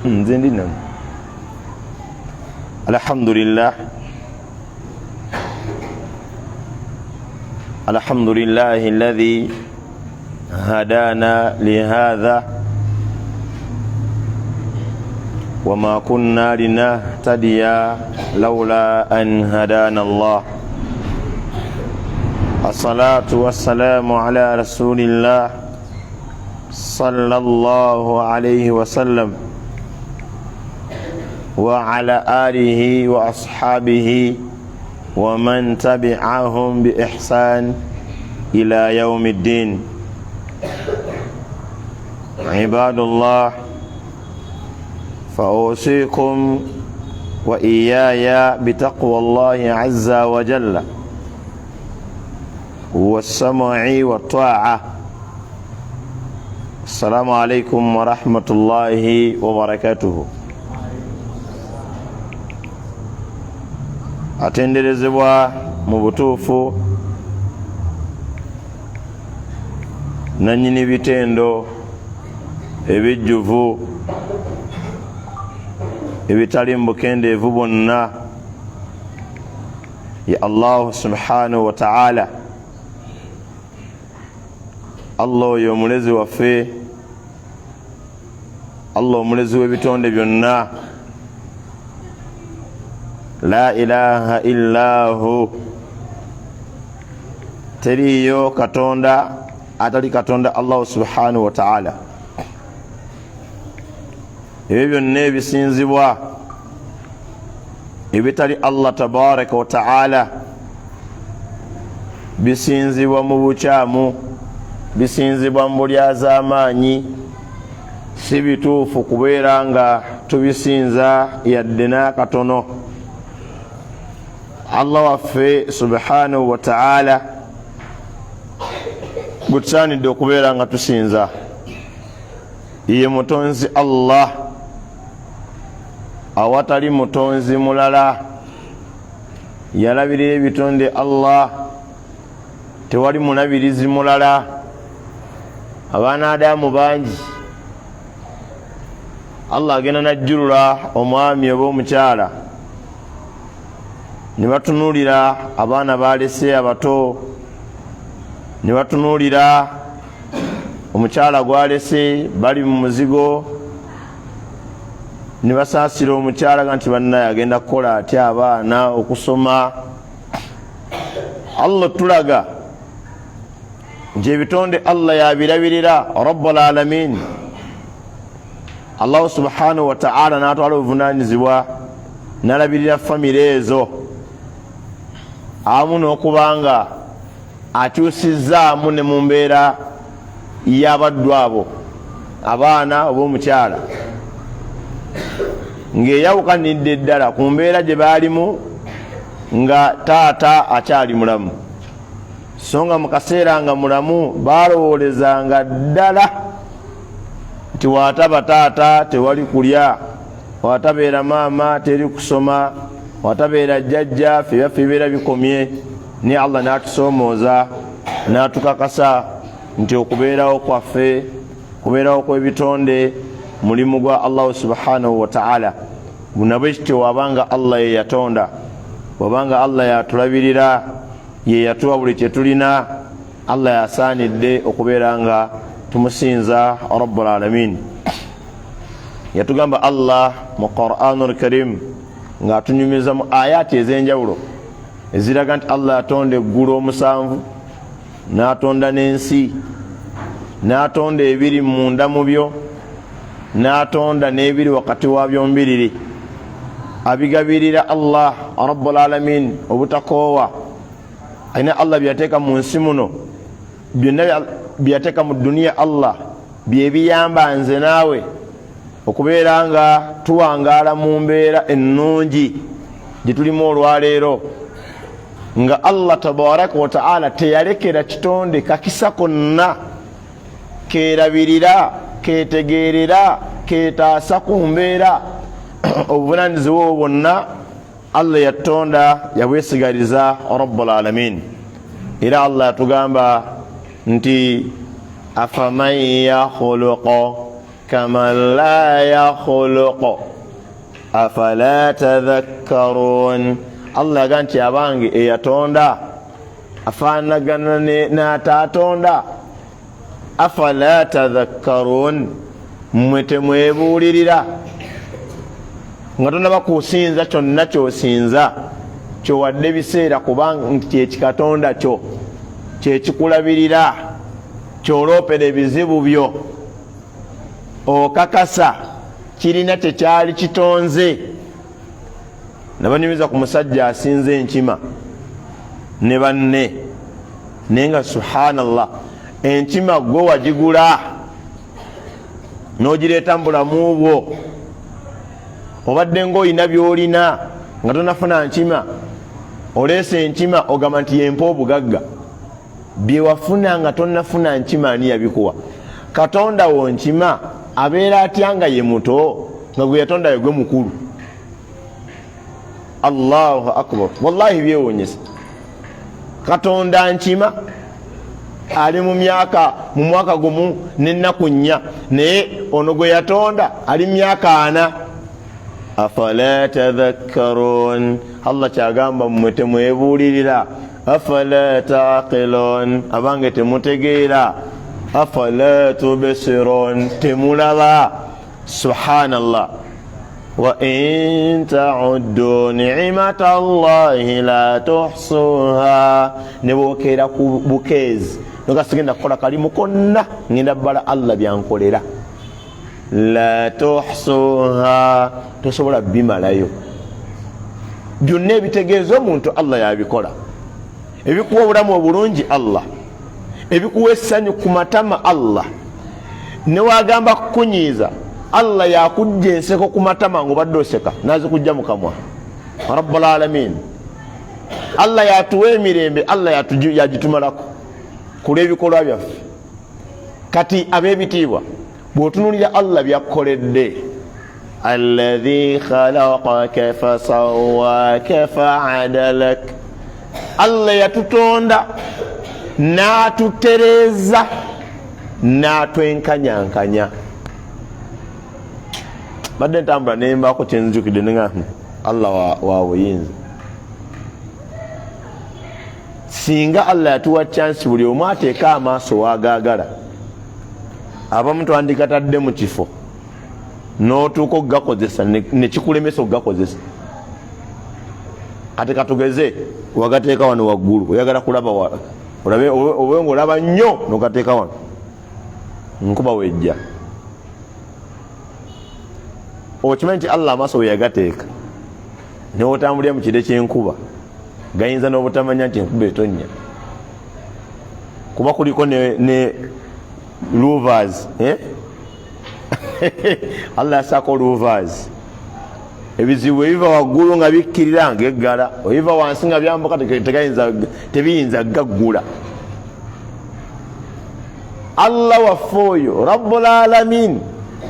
زندنا. الحمد لله الحمد لله الذي هدانا لهذا وما كنا لنهتدي لولا أن هدانا الله. الصلاة والسلام على رسول الله صلى الله عليه وسلم وعلى آله وأصحابه ومن تبعهم بإحسان إلى يوم الدين. عباد الله، فأوصيكم وإياي بتقوى الله عز وجل والسمع والطاعة. السلام عليكم ورحمة الله وبركاته. atenderezebwa mu butuufu nannyini bitendo ebijjuvu ebitali mu bukendeevu bwonna ya Allah subhanahu wa ta'ala. Allah oyo omulezi waffe, Allah omulezi w'ebitonde byonna. La ilaha illahu, teriyo katonda atali katonda Allah subhanahu wa ta'ala. Ebyo byonna ebisinzibwa ebitali Allah tabaraka wa ta'ala bisinzibwa mu bukyamu, bisinzibwa mu bulyazaamaanyi, si bituufu kubeera nga tubisinza yadde n'akatono. Allah waffe subhanahu wa ta'ala gutsaanidde okubeera nga tusinza. Ye mutonzi Allah, awatali mutonzi mulala. Yalabirira ebitonde Allah, tewali mulabirizi mulala. Abaana Adamu bangi, Allah agenda najjulula omwami oba omukyala, ne batunuulira abaana balese abato, ne batunuulira omukyala gwalese bali mu muzigo, ne basaasira omukyala nti bannaye agenda kukola atya abaana okusoma. Allah tulaga nti ebitonde Allah yabirabirira Rabbul Alamin. Allah subhanahu wa ta'ala n'atwala obuvunaanyizibwa n'alabirira famire ezo, amu n'okubanga akyusizzaamu ne mu mbeera y'abaddu abo abaana oba omukyala, ng'eyawukanidde ddala ku mbeera gye baalimu nga taata akyali mulamu. So nga mu kaseera nga mulamu baalowoolezanga ddala nti waataba taata tewali kulya, waatabeera maama teri kusoma, watabeera jjajja ffe byaffe bibeera bikomye. Naye Allah n'atusoomooza n'atukakasa nti okubeerawo kwaffe, kubeerawo kw'ebitonde mulimu gwa Allah subhanahu wa ta'ala. Buna bwe kityo wabanga Allah ye yatonda, wabanga Allah yatulabirira, ye yatuwa buli kye tulina, Allah yasaanidde okubeera nga tumusinza Rabbul Alamin. Yatugamba Allah mu Qur'anul Karim nga tunyumiza mu ayati ez'enjawulo eziraga nti Allah yatonda eggulu omusanvu, n'atonda n'ensi, n'atonda ebiri munda mu byo, n'atonda n'ebiri wakati waabyo mbiriri. Abigabirira Allah Rabbul Alamin obutakoowa. Ayina Allah byateeka mu nsi muno, byonna byateeka mu duniya Allah bye biyamba nze naawe okubeera nga tuwangaala mu mbeera ennungi gye tulimu olwaleero. Nga Allah tabaraka wa ta'ala teyalekera kitonde kakisa konna keerabirira, keetegeerera, keetaasa ku mbeera obuvunaanyizibwa bwonna Allah yatonda yabwesigaliza Rabbul Alamin. Era Allah yatugamba nti afaman yakhluqu kaman la yakhluqu afala tadhakkarun. Allah yaga nti abange eyatonda afaanagana n'atatonda. Afala tadhakkarun, mmwe temwebuulirira nga tonaba kusinza kyonna kyosinza kyowadde biseera kubanga nti kyekikatonda kyo kyekikulabirira kyoloopera ebizibu byo okakasa kirina tekyali kitonze. nabanyumiza ku musajja asinze enkima ne banne naye nga subhanallah enkima gwe wagigula n'ogireeta mu bulamu bwo, obadde ng'olina by'olina nga tonafuna nkima, oleese enkima ogamba nti yempa obugagga. bye wafuna nga tonafuna nkima ani yabikuwa? Katonda wo nkima abeera atya nga ye muto nga gwe yatonda ye gwe mukulu? Allahu akbar, wallahi byewonyesa. Katonda nkima ali mu mwaka gumu n'ennaku 4, naye ono gwe yatonda ali myaka 4. Afala tadhakkarun, Allah kyagamba mmwe temwebuulirira. Afala taqilun, abange temutegeera. Afala tubsirun, temulaba. Subhanallah. Wa in ta'uddu ni'mata Allahi la tuhsuha, ne bwokeera ku bukeezi noga sigenda kukola kalimu konna ngenda bbala Allah byankolera. La tuhsuha, tosobola bimalayo. Byonna ebitegeeza omuntu Allah yabikola. Ebikuwa obulamu obulungi Allah, ebikuwa essanyu ku matama Allah, ne wagamba kukunyiiza Allah yakujja enseko ku matama ng'obadde oseka nazikujja mu kamwa. Rabbul alamin, Allah yatuwa emirembe, Allah yagitumalako kulw'ebikolwa byaffe. Kati ab'ebitiibwa bw'otunuulira Allah byakkoledde, alladhi khalaqaka fasawwaka fa'adalak, Allah yatutonda n'atutereeza n'atwenkanyankanya. Badde ntambula nembaako kyenzijukidde nenga Allah wa buyinza. Singa Allah yatuwa chance buli omu ateeka amaaso wagaagala, abamu twandikatadde mu kifo n'otuuka okugakozesa ne kikulemesa okugakozesa. Ate katugeze wagateeka wano waggulu, oyagala kulaba olabe obe ng'olaba nnyo n'ogateeka wano, nkuba wejja. Okimanyi nti Allah amaaso we yagateeka n'otambulira mu kide ky'enkuba gayinza n'obutamanya nti enkuba etonnya, kuba kuliko ne louvers Allah yasaako louvers. Ebizibu ebiva waggulu nga bikkirira ng'eggala, ebiva wansi nga byambuka tebiyinza gaggula. Allah waffe oyo Rabbul alamin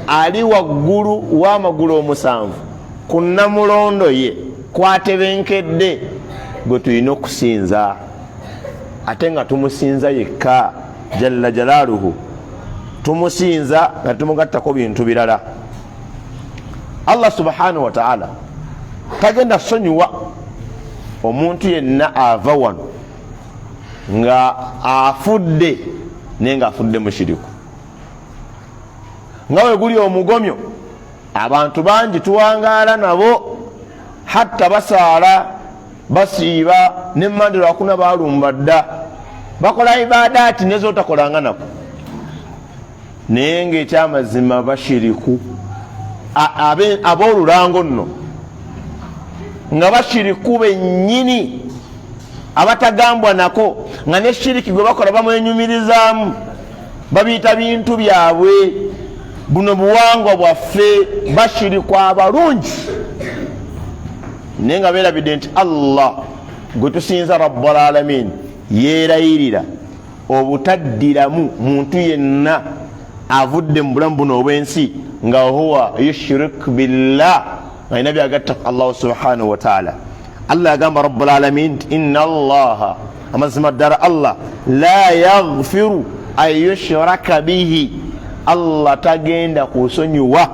ali waggulu w'amagulu 7 ku namulondo ye kwatebenkedde gwe tulina okusinza, ate nga tumusinza yekka jalla jalaaluhu, tumusinza nga tumugattako bintu birala. Allah subhanahu wa ta'ala tagenda sonyiwa omuntu yenna ava wano nga afudde naye nga afudde mushiriku. Nga we guli omugomyo, abantu bangi tuwangaala nabo, hatta basaala basiiba n'emmandiro akuna balumba dda, bakola ibadaati nezootakolanga nako, naye ng'ekyamazima bashiriku. Ab'olulango nno nga bashiriku bennyini abatagambwa nako, nga ne shiriki gwe bakola bamwenyumirizaamu, babiyita bintu byabwe. Buno buwangwa bwaffe, bashiriku abalungi, naye nga beerabidde nti Allah gwe tusinza Rabbul alamin yeerayirira obutaddiramu muntu yenna avudde mu bulamu buno obw'ensi nga huwa yushrik billah, alina byagatta Allah subhanahu wa ta'ala. Allah yagamba Rabbul alamin, inna Allah, amazima ddala Allah, la yaghfiru an yushraka bihi, Allah tagenda kusonyiwa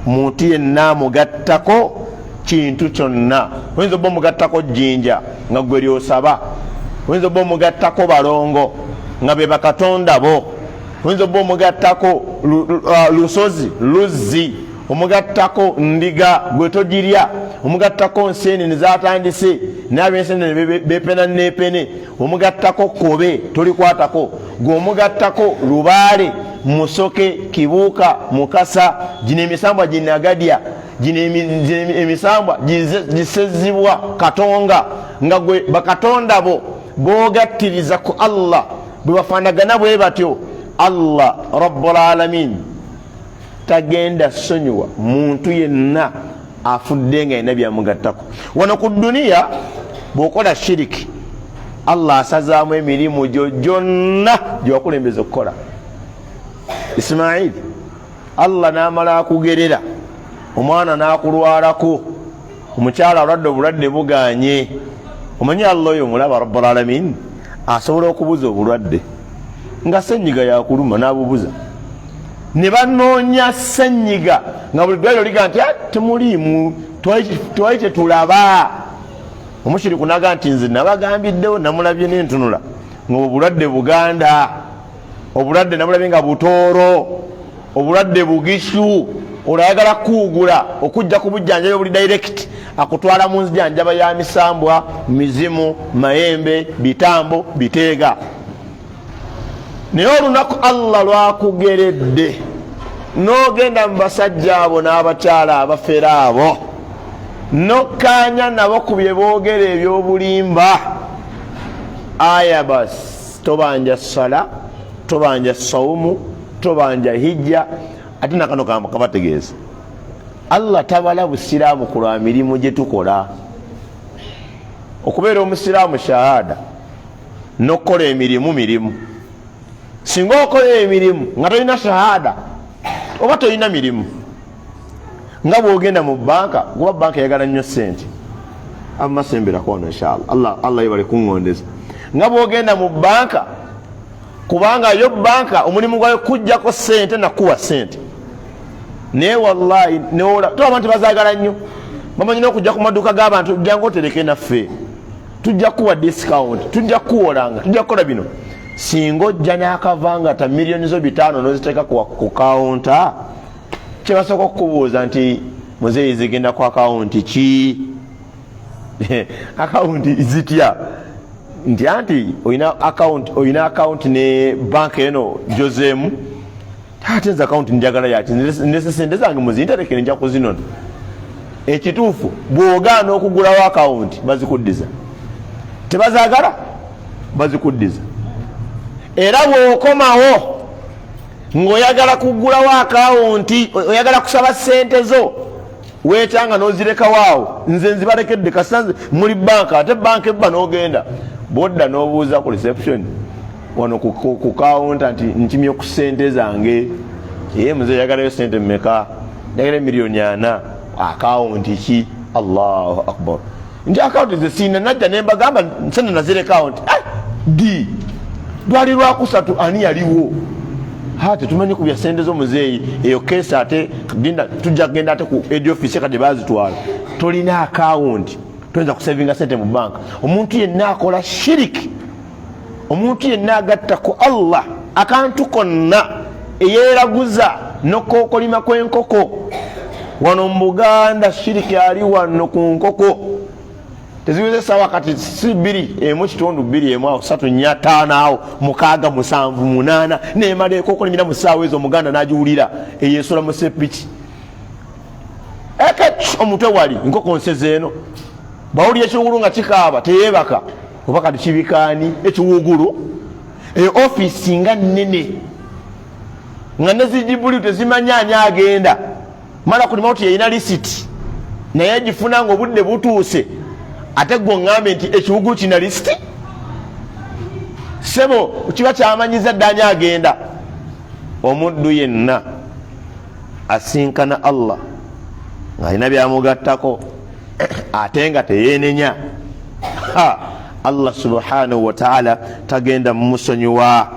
muntu yenna mugattako kintu kyonna. Oyinza obba omugattako jjinja nga gwe lyosaba, oyinza obba omugattako balongo nga be bakatonda bo, oyinza obba omugattako lusozi luzzi, omugattako ndiga gwe togirya, omugattako nseenene zatandise n'ab'enseenene bepena nepene, omugattako kobe tolikwatako, gwe omugattako lubaale, musoke, kibuuka, mukasa. Gino emisambwa ginagadya, gino emisambwa gisezibwa katonga nga gwe bakatonda bo bogattiriza ku Allah bwe bafaanagana bwe batyo. Allah rabbul alamin tagenda sonyiwa muntu yenna afudde nga yina byamugattako. Wano ku duniya bw'okola shiriki, Allah asazaamu emirimu gyo gyonna gyewakulembeza okukola. Ismail Allah n'amala akugerera, omwana n'akulwalako, omukyala alwadde obulwadde buganye. Omanyi Allah oyo mulaba rabbul alamin asobola okubuza obulwadde nga senyiga yakuluma n'abubuza, ne banoonya senyiga nga buli ddwaliro liga nti temuliimu, twali tetulaba. Omushiriku naga nti nze nabagambiddewo, namulabye nentunula nga obulwadde buganda, obulwadde namulabye nga butooro, obulwadde bugishu, olayagala kuugula okujja ku bujjanjabi obuli direct akutwala mu nzijanjaba ya misambwa, mizimu, mayembe, bitambo, biteega. Naye olunaku Allah lwakugeredde n'ogenda mu basajja abo n'abakyala abafera abo n'okkaanya nabo ku bye boogera eby'obulimba, aya basi tobanja sala, tobanja sawumu, tobanja hijja. Ate nakano kabategeeza Allah tabala busiraamu ku lwa mirimu gye tukola. Okubeera omusiraamu shahada n'okukola emirimu. Singa okola emirimu nga tolina shahada oba tolina mirimu, nga bwogenda mu banka, kuba banka eyagala nnyo sente, amasembera kwano inshallah, Allah yebale kuŋŋondeza. Nga bwogenda mu banka, kubanga yo banka omulimu gwayo kujjako sente nakuwa sente. Naye wallahi tolaba nti bazaagala nnyo, bamanyi n'okujja ku maduuka g'abantu, ojjanga otereke naffe, tujja kuwa discount, tujja kuwolanga, tujja kukola bino. Singa ojja n'akavangata miliyoni zo 5 n'oziteeka ku kawunta, kye basooka okukubuuza nti muzeeyi zigenda ku akawunti ki? Akawunti zitya? Nti anti oyina akawunti ne banka eno Josemu, ate nze akawunti njagala yaki, ndese sente zange muzinterekere nja kuzinona. Ekituufu bw'ogaana okugulawo akawunti bazikuddiza, tebazaagala bazikuddiza. Era bw'okomawo ng'oyagala kugulawo akawunti, oyagala kusaba sente zo, weetanga n'ozirekawo, nze nzibalekedde kasanze muli banka, ate banka ebba n'ogenda bwodda n'obuuza ku reception wano ku kawunta nti nkimye ku sente zange, muze yagalayo sente mmeka? Njagala miliyoni 4. Akawunti ki? Allahu akbar. Nti akawunti ze sina, najja ne mbagamba nsana nazireka akawunti di lwali lwakusatu ani yaliwo. Tetumanyi ku bya sente z'omuzeeyi eyo keesi. Ate tujja kugenda ate ku edi office kati bazitwala. Tolina akawunti toyinza kusavinga sente mu banka. Omuntu yenna akola shiriki, omuntu yenna agatta ku Allah akantu konna eyeeraguza n'okookolima kw'enkoko. Wano mu Buganda shiriki ali wano ku nkoko, teziweze sawa kati si 2.2 mukaaga 7 8 nemala ekookolimira mu ssaawa ezo omuganda n'agiwulira eyeesola mu sepiki. Omutwe wali nkoko nseze eno bawulira ekiwugulu nga kikaaba teyeebaka, oba kati kibikaani ekiwugulu. Eyo ofiisi nga nnene nga nezijibuli tezimanyaani agenda, mala kulima oti yeyina lisiti naye agifuna nga obudde butuuse. Ate gwe ng'ambe nti ekiwugulu kina lisiti? Sebo kiba kyamanyiza ddaani agenda. Omuddu yenna asinkana Allah ng'alina byamugattako ate nga teyeenenya, Allah subhanahu wa ta'ala tagenda mumusonyiwa.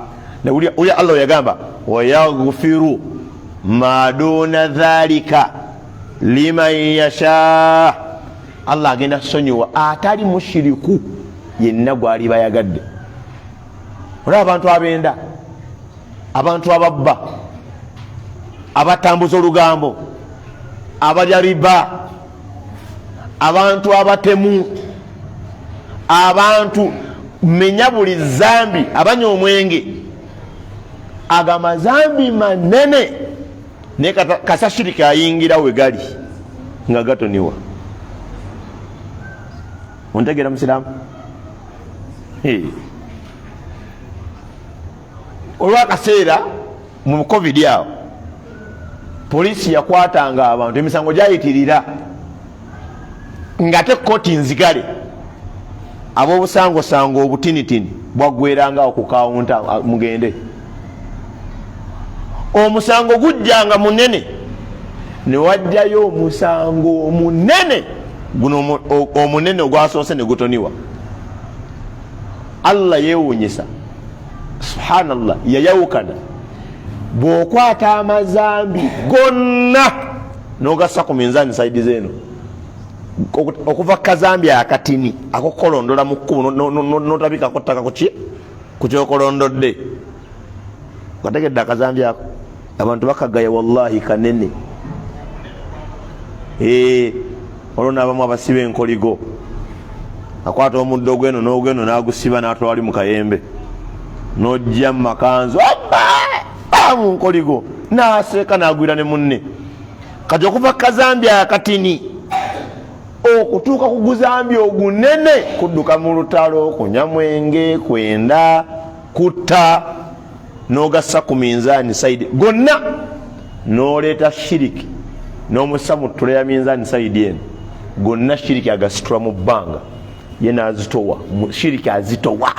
Uli Allah yagamba wayaghfiru ma duna dhalika liman yasha. Allah agenda sonyiwa atali mushiriku yenna gwali bayagadde. Olaba abantu abenda, abantu ababba, abatambuza olugambo, abalya riba, abantu abatemu, abantu menya buli zambi, abanya omwenge, agama zambi manene ne kasashirika ayingira we gali nga gatoniwa. Ontegera musiramu? Olwakaseera mu covid awo polisi yakwatanga abantu emisango gyayitirira nga te koti nzigale, ab'obusangosango obutinitini bwaggwerangawo ku kawunta mugende. Omusango gujjanga munene ne wajjayo omusango omunene guno omunene ogwasoose ne gutoniwa. Allah yeewuunyisa, subhanallah, yayawukana. Bw'okwata amazambi gonna n'ogassa ku minzaani saidi zeeno, okuva kazambi akatini akokolondola mu kkubo n'otabikako ttaka ku kyokolondodde, kategedde akazambi ako abantu bakagaya wallahi kanene. Olwo n'abamu abasiba enkoligo, akwata omuddo gweno n'ogweno n'agusiba n'atwali mu kayembe, n'ojja mu makanzu mu nkoligo n'aseeka n'agwira ne munne. Kati okuva kazambi akatini okutuuka ku guzambi ogunene, kudduka mu lutalo, kunywa mwenge, kwenda, kutta, n'ogassa ku minzaani saidi gonna, n'oleeta shiriki n'omussa mu ttule ya minzaani saidi eno, gonna shiriki agasitula mu bbanga, ye n'azitowa, shiriki azitowa.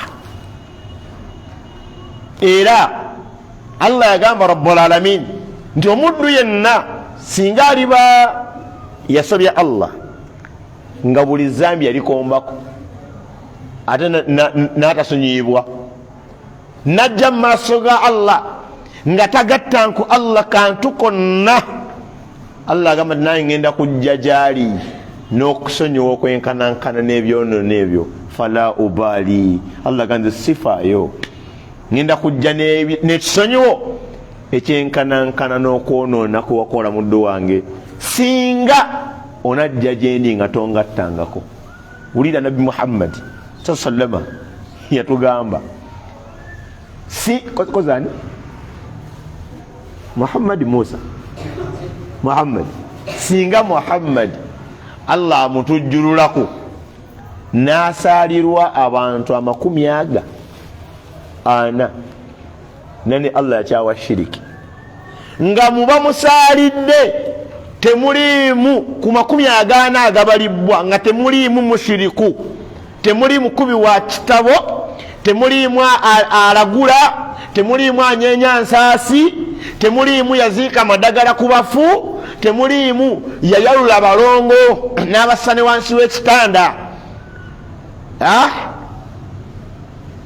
Era Allah yagamba Rabbul Alamin nti omuddu yenna singa aliba yasobya Allah nga buli zambi yalikombako ate n'atasonyiyibwa, najja mu maaso ga Allah nga tagattanku Allah kantu konna, Allah agamba nti nange ngenda kujja gyali n'okusonyiwa okwenkanankana n'ebyono n'ebyo, fala ubali. Allah agamba sifaayo, ngenda kujja n'ekisonyiwo ekyenkanankana n'okwonoona kwe wakola muddu wange singa onajja gyendi nga tongattangako. Wulira Nabbi Muhammad sallama yatugamba si kozani Muhammad Musa Muhammad, singa Muhammad Allah amutujjululako n'asaalirwa abantu 40 nani Allah yakyawa shiriki nga muba musaalidde temuliimu ku 40 agabalibwa nga temuliimu mushiriku, temuliimu kubi wa kitabo, temuliimu alagula, temuliimu anyeenya nsaasi, temuliimu yaziika madagala ku bafu, temuliimu yayalula abalongo n'abassa ne wansi w'ekitanda.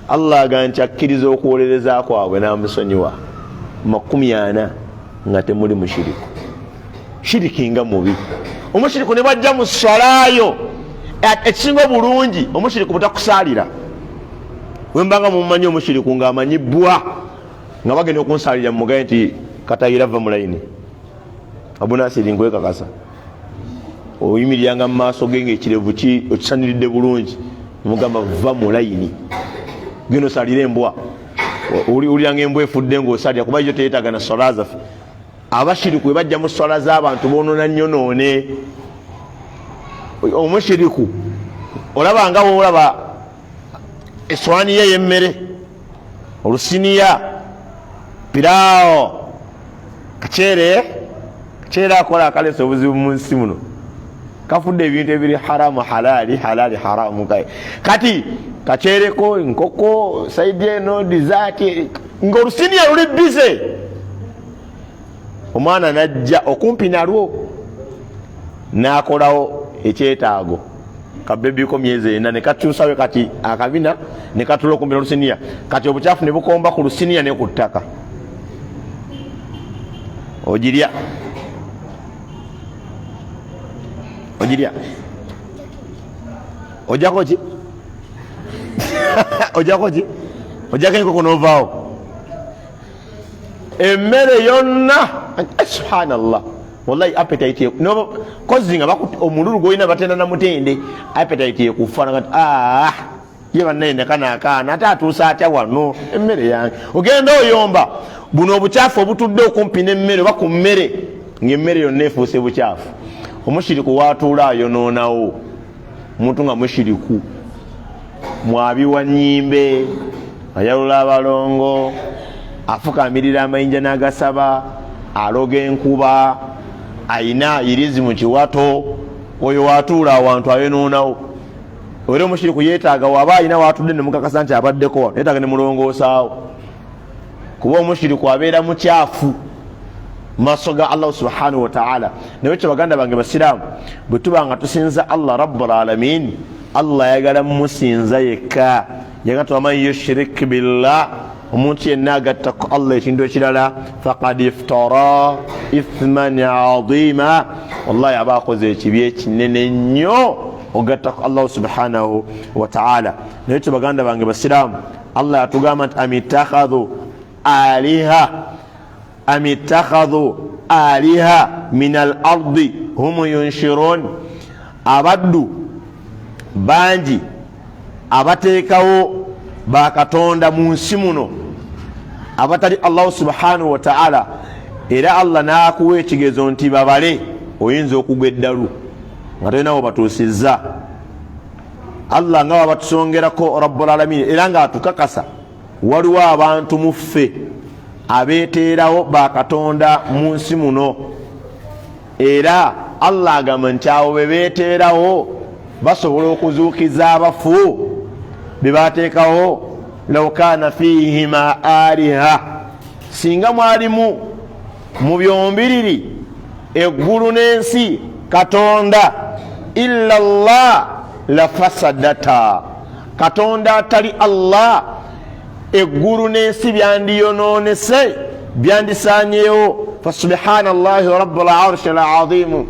Allah agamba nti akkiriza okuwolereza kwabwe n'amusonyiwa 40 nga temuli mushiriku. Shiriki nga mubi. Omushiriku ne bajja mu swalayo, ekisinga bulungi omushiriku butakusaalira. Wembanga mumanyi omushiriku ng'amanyibwa nga bagenda okunsaalira mugaye nti katayira va mulayini abunasiri nkwekakasa, oyimiriranga mu maaso ge ng'ekirevu okisaniridde bulungi, mugamba va mulayini gino salira embwa. Uliranga embwa efudde ng'osalira kuba yo teyeetaaga na swala zaffe. Abashiriku bajja mu swala z'abantu boonona nnyonoone. Omushiriku olaba nga olaba eswani ye y'emmere, olusiniya, piraawo, kaceere akola akalesa obuzibu mu nsi muno, kafudde ebintu ebiri haramu halali, halali haramu. Kati kaceereko enkoko saidi eno dizaati ng'olusiniya luli bize. Omwana najja okumpi nalwo n'akolawo ekyetaago kabebiko myezi 4 ne kakyusawe kati akabina ne katula okumpi n'olusiniya, kati obukyafu ne bukomba ku lusiniya ne ku ttaka. ogirya ojjako ki ojjako ki ojjako enkoko novaawo emmere yonna subhanallah wallahi appetite kozi nga omululu gwolina batenda namutende appetite yekufaana kati ye bannaye nekanakaana ate atuusa atya wano emmere yange ogenda oyomba buno obukyafu obutudde okumpi n'emmere oba ku mmere ng'emmere yonna efuuse bukyafu omushiriku watuula ayonoonawo omuntu nga mushiriku mwabi wa nnyimbe ayalula abalongo afukamirira amayinja n'agasaba aloga enkuba ayina irizi mu kiwato oyo watuula awantu ayonoonawo era omushiriku yeetaaga waba ayina watudde nemukakasa nti abaddeko wano yeetaaga nemulongoosaawo kuba omushiriku abeera mukyafu maaso ga Allah subhanahu wa ta'ala. Naye kyo baganda bange basiraamu bwe tuba nga tusinza Allah rabbul alamin, Allah ayagala musinza yekka. Yagamba waman yushrik billah, omuntu yenna agattako Allah ekintu ekirala faqad iftara ithman adhima, wallahi aba akoze ekibi ekinene nnyo ogattako Allah subhanahu wa ta'ala. Naye kyo baganda bange basiraamu Allah yatugamba nti amittakhadhu aliha min al-ardi hum yunshirun, abaddu bangi abateekawo bakatonda mu nsi muno abatali Allah subhanahu wa ta'ala, era Allah n'akuwa ekigezo nti babale oyinza okugwa eddalu nga tolinawo batuusizza. Allah nga wabatusongerako rabbul alamin, era nga atukakasa waliwo abantu mu ffe abeeteerawo bakatonda mu nsi muno, era Allah agamba nti awo be beeteerawo basobola okuzuukiza abafu bebateekawo. law kana fihima aliha, singa mwalimu mu byombiriri eggulu n'ensi katonda illa Allah la fasadata, katonda atali Allah eggulu n'ensi byandiyonoonese byandisaanyeewo. fasubhanallahi rabbul arshi al-azim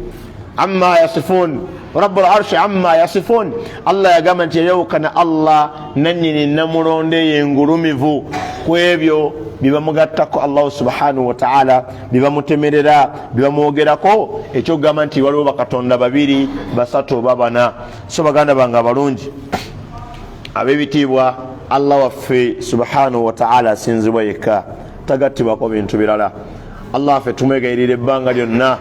amma yasifun, rabbul arshi amma yasifun. Allah yagamba nti yewukana Allah nannyini namulonde yengulumivu ku ebyo bibamugattako Allah subhanahu wa ta'ala, bibamutemerera, bibamwogerako, ekyokugamba nti waliwo bakatonda babiri basatu oba bana. So baganda bange abalungi ab'ebitiibwa, Allah waffe subhanahu wa ta'ala asinzibwa yekka, tagattibwako bintu birala. Allah waffe tumwegayirira ebbanga lyonna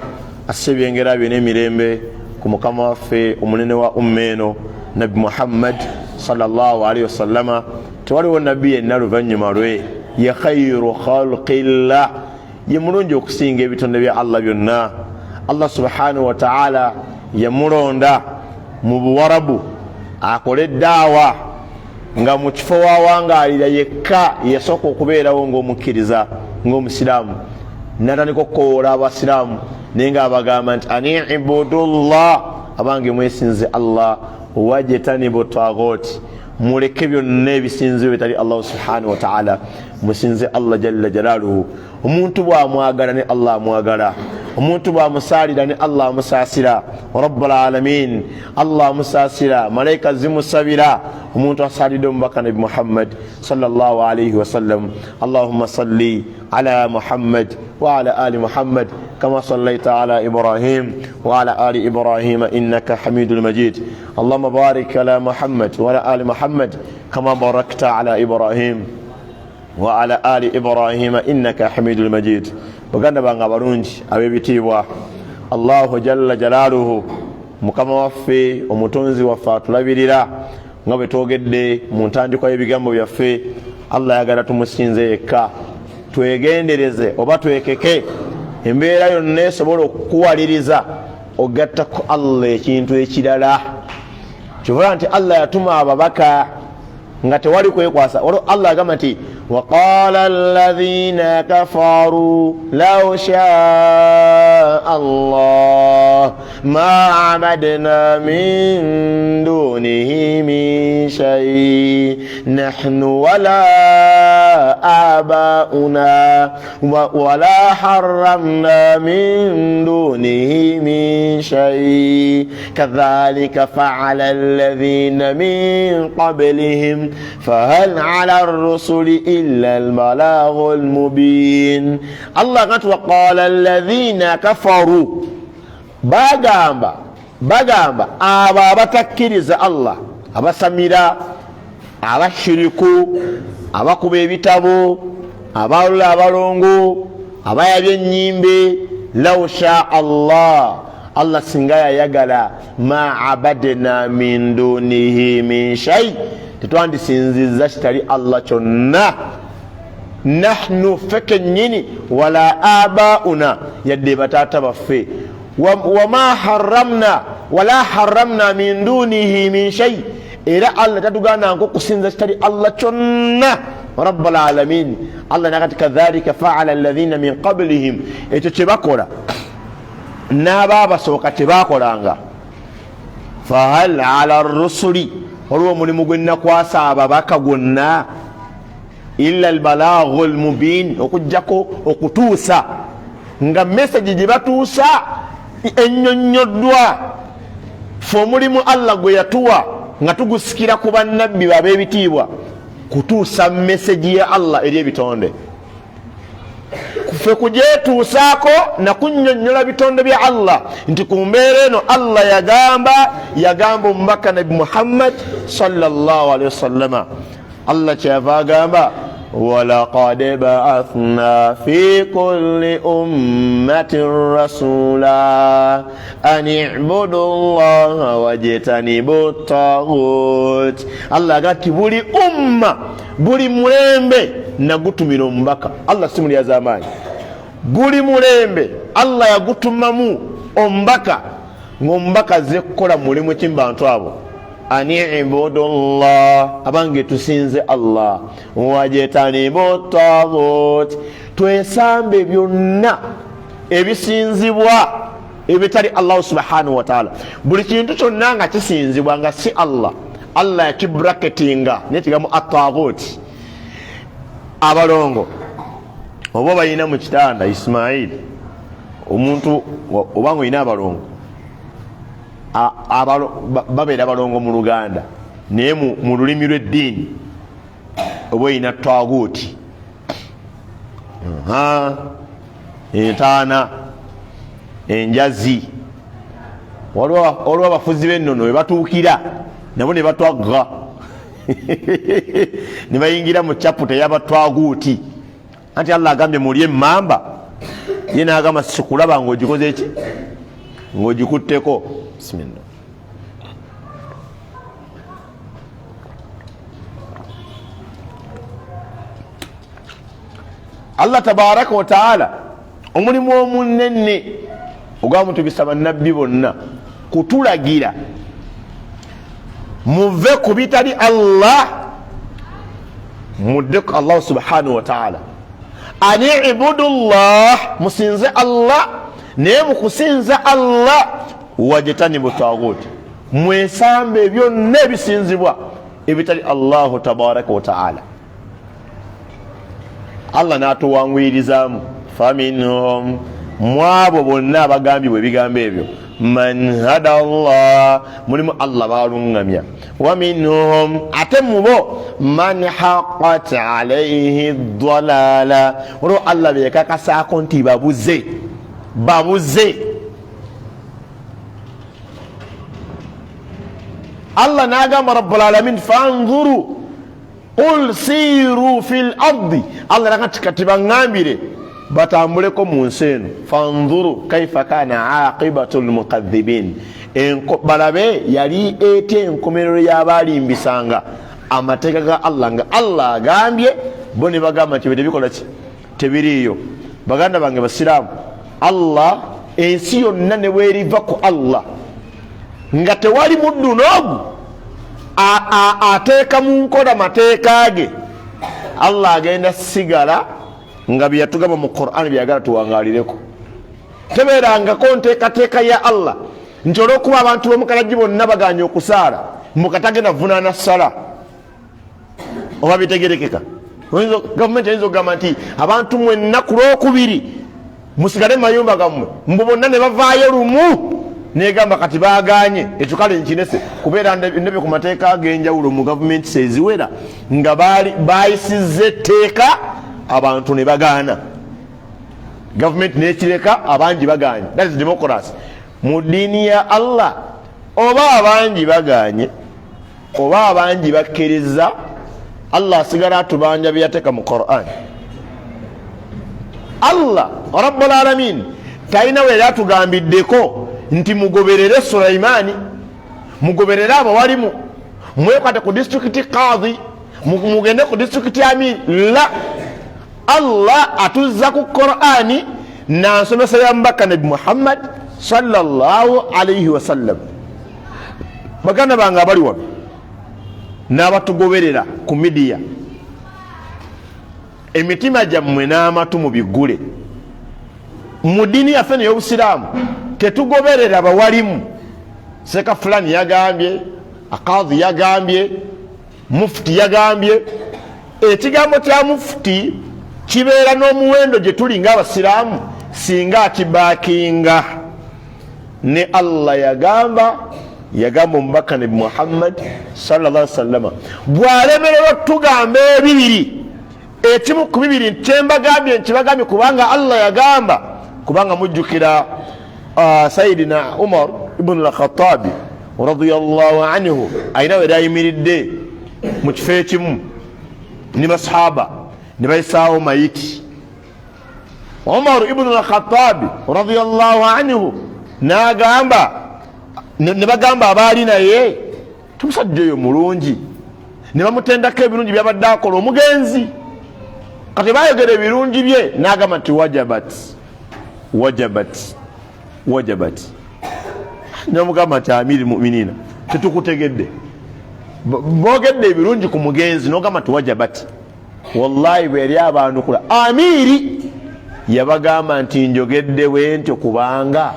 asse ebyengera bye n'emirembe ku mukama waffe omunene wa ummeeno Nabi Muhammad sallallahu alaihi wasallama. Tewaliwo nabbi yenna luvannyuma lwe, ye khayru khalqillah, ye mulungi okusinga ebitonde bya Allah byonna. Allah subhanahu wa ta'ala yamulonda mu Buwarabu akole eddaawa nga mu kifo wawangaalira yekka yasooka okubeerawo ng'omukkiriza, ng'omusiraamu. Natandika okukoola abasiraamu naye nga abagamba nti ani ibudullah, abange mwesinze Allah, wajtanibu taghut, muleke byonna ebisinzibwa bitali Allah subhanahu wa ta'ala, musinze Allah jalla jalaaluhu. Omuntu bw'amwagala ne Allah amwagala, omuntu bw'amusaalira ne Allah amusaasira. Rabbul alamin Allah amusaasira, malaika zimusabira. Omuntu asaalidde omubaka Nabi Muhammad sallallahu alayhi wa sallam. Allahumma salli ala Muhammad wa ala ali Muhammad kama sallaita ala Ibrahim wa ala ali Ibrahim innaka hamidul majid. Allahumma barik ala Muhammad wa ala ali Muhammad kama barakta ala Ibrahim wa ala ali Ibrahim innaka hamidul majid. Baganda bange abalungi ab'ebitiibwa, Allahu jalla jalaaluhu, mukama waffe omutonzi waffe atulabirira nga bwe twogedde mu ntandikwa y'ebigambo byaffe. Allah ayagala tumusinze yekka, twegendereze oba twekeke embeera yonna esobola okukuwaliriza ogattako Allah ekintu ekirala. Kivuga nti Allah yatuma ababaka nga tewali kwekwasa. Allah agamba nti وقال الذين كفروا لو شاء الله ما عبدنا من دونه من شيء نحن ولا آباؤنا ولا حرمنا من دونه من شيء كذلك فعل الذين من قبلهم فهل على الرسل إلا البلاغ المبين. الله قال وقال الذين كفروا bagamba abo abatakkiriza Allah, abasamira, abashiriku, abakuba ebitabo, abalula abalongo, abayabya ennyimbe, law sha Allah singa yayagala ma abadna min dunihi min shay, tetwandisinziza kitali Allah kyonna, nahnu fekenyini wala abauna yadde batata baffe wama haramna wala haramna min dunihi min shay, era Allah tatugana nko kusinza kitali Allah kyonna rabbul alamin. Allah nakati kadhalika fa'ala alladhina min qablihim, ekyo kyebakola n'ababasooka tebakolanga. Fahal ala rusuli, olwo omulimu gwe nakwasa ababaka gwonna, illa albalaghu almubin, okujjako okutuusa nga message gye batuusa ennyonnyoddwa. Fe omulimu Allah gwe yatuwa nga tugusikira ku bannabbi ab'ebitiibwa, kutuusa message ya Allah eri ebitonde. Ffe kujetuusaako na kunnyonnyola bitonde bya Allah nti ku mbeera eno Allah yagamba omubaka Nabi Muhammad sallallahu alaihi wasallama. Allah kyava agamba walaqad ba'athna fi kulli ummatin rasula an i'budu Allaha wajtanibu at-taghut. Allah agati buli umma, buli mulembe nagutumira omubaka. Allah si muli azamaanyi, buli mulembe Allah yagutumamu omubaka, ng'omubaka azze kukola mulimu ki mu bantu abo. Ani ibudullah, abange tusinze Allah, wajtanibu taghut, twesambe byonna ebisinzibwa ebitali Allah subhanahu wa ta'ala. Buli kintu kyonna nga kisinzibwa nga si Allah, Allah yakibracketinga nekigamu at-taghut. Abalongo oba bayina mu kitanda Ismail, omuntu obanga oyina abalongo babeera balongo mu Luganda, naye mu lulimi lw'eddiini oba oyina taguuti, entaana, enjazi, waliwo abafuzi b'ennono we batuukira nabo ne batwagga ne bayingira mu chaputa y'abatwaguuti. Anti Allah agambye mulye emmamba, ye n'agamba sikulaba ng'ogikoze eki, ng'ogikutteko. Bismillah. Allah tabaraka wa ta'ala omulimu omunene ogwamutubisa bannabbi bonna kutulagira muve ku bitali Allah, mudde ku Allah subhanahu wa ta'ala. Ani ibudullah, musinze Allah, naye mukusinza Allah wajtanibu taghut, mwesambe byonna ebisinzibwa ebitali Allahu tabaraka wa ta'ala. Allah n'atuwanguyirizamu faminhum, mwabo bonna abagambibwa ebigambo ebyo, man hada Allah, mulimu Allah balungamya, wa minhum, ate mubo man haqqat alayhi dhalala, olwo Allah bekakasaako nti babuze. Allah n'agamba rabbul alamin fanzuru qul siru fil ardi, Allah nakati kati bangambire batambuleko mu nsi eno, fanzuru kaifa kana aqibatu almukaththibin, balabe yali ete enkomerero y'abalimbisanga amateeka ga Allah, nga Allah agambye bo ne bagamba nti bikola ki, tebiriiyo. Baganda bange basiraamu, Allah ensi yonna ne bweriva ku Allah nga tewali muddu n'ogu ateeka mu nkola mateeka ge, Allah agenda sigala nga bye yatugamba mu Qur'an byagala tuwangalireko. Tebeerangako nteekateeka ya Allah nti olw'okuba abantu b'omukalagi bonna baganye okusaala mukatagenda vunaana sala, oba bitegerekeka. Gavumenti ayinza okugamba nti abantu mwenna ku Lwokubiri musigale mu mayumba gammwe, mbu bonna ne bavaayo lumu, negamba kati baganye ekyo kale nkinese kubeera ndebe ku mateeka ag'enjawulo mu gavumenti seziwera nga bayisizza etteeka abantu ne bagaana, gavumenti nekireka abangi baganye. That is democracy. Mu ddiini ya Allah oba abangi baganye oba abangi bakkiriza, Allah asigala atubanja byeyateeka mu Quran. Allah Rabbul Alamin talina we yatugambiddeko nti mugoberere Sulaimani, mugoberere abawalimu, mwekwate ku district qadhi, mugende ku district amir. La, Allah atuzza ku Qur'ani nansomesa ya mbaka Nabi Muhammad sallallahu alayhi wasallam. Baganda bange abali wano n'abatugoberera ku midiya, emitima gyammwe n'amatu mubigule. Mu ddiini yaffe n'ey'Obusiraamu tetugoberera bawalimu. Seka fulani yagambye, akadhi yagambye, mufti yagambye. Ekigambo kya mufti kibeera n'omuwendo gye tuli ng'Abasiraamu singa akibakinga. Ne Allah yagamba omubaka Nabi Muhammad sallallahu alaihi wasallam bw'alemererwa tugamba ebibiri, ekimu ku bibiri kyembagambye nkibagambye kubanga Allah yagamba. Kubanga mujjukira Sayyidina Umar ibn al-Khattabi radiyallahu anhu ayina we yayimiridde mu kifo ekimu ne basahaba ne bayisaawo mayiti. Umar ibn al-Khattabi radiyallahu anhu n'agamba, ne bagamba abaali naye, tumusajja oyo mulungi, ne bamutendako ebirungi byabadde akola omugenzi. Kati bayogera ebirungi bye n'agamba nti wajabat. Namugamba nti amiri mu'minina, tetukutegedde. Boogedde ebirungi ku mugenzi n'ogamba nti wajabat. Wallahi bwe yali abaanukula amiri yabagamba nti njogedde bwentyo kubanga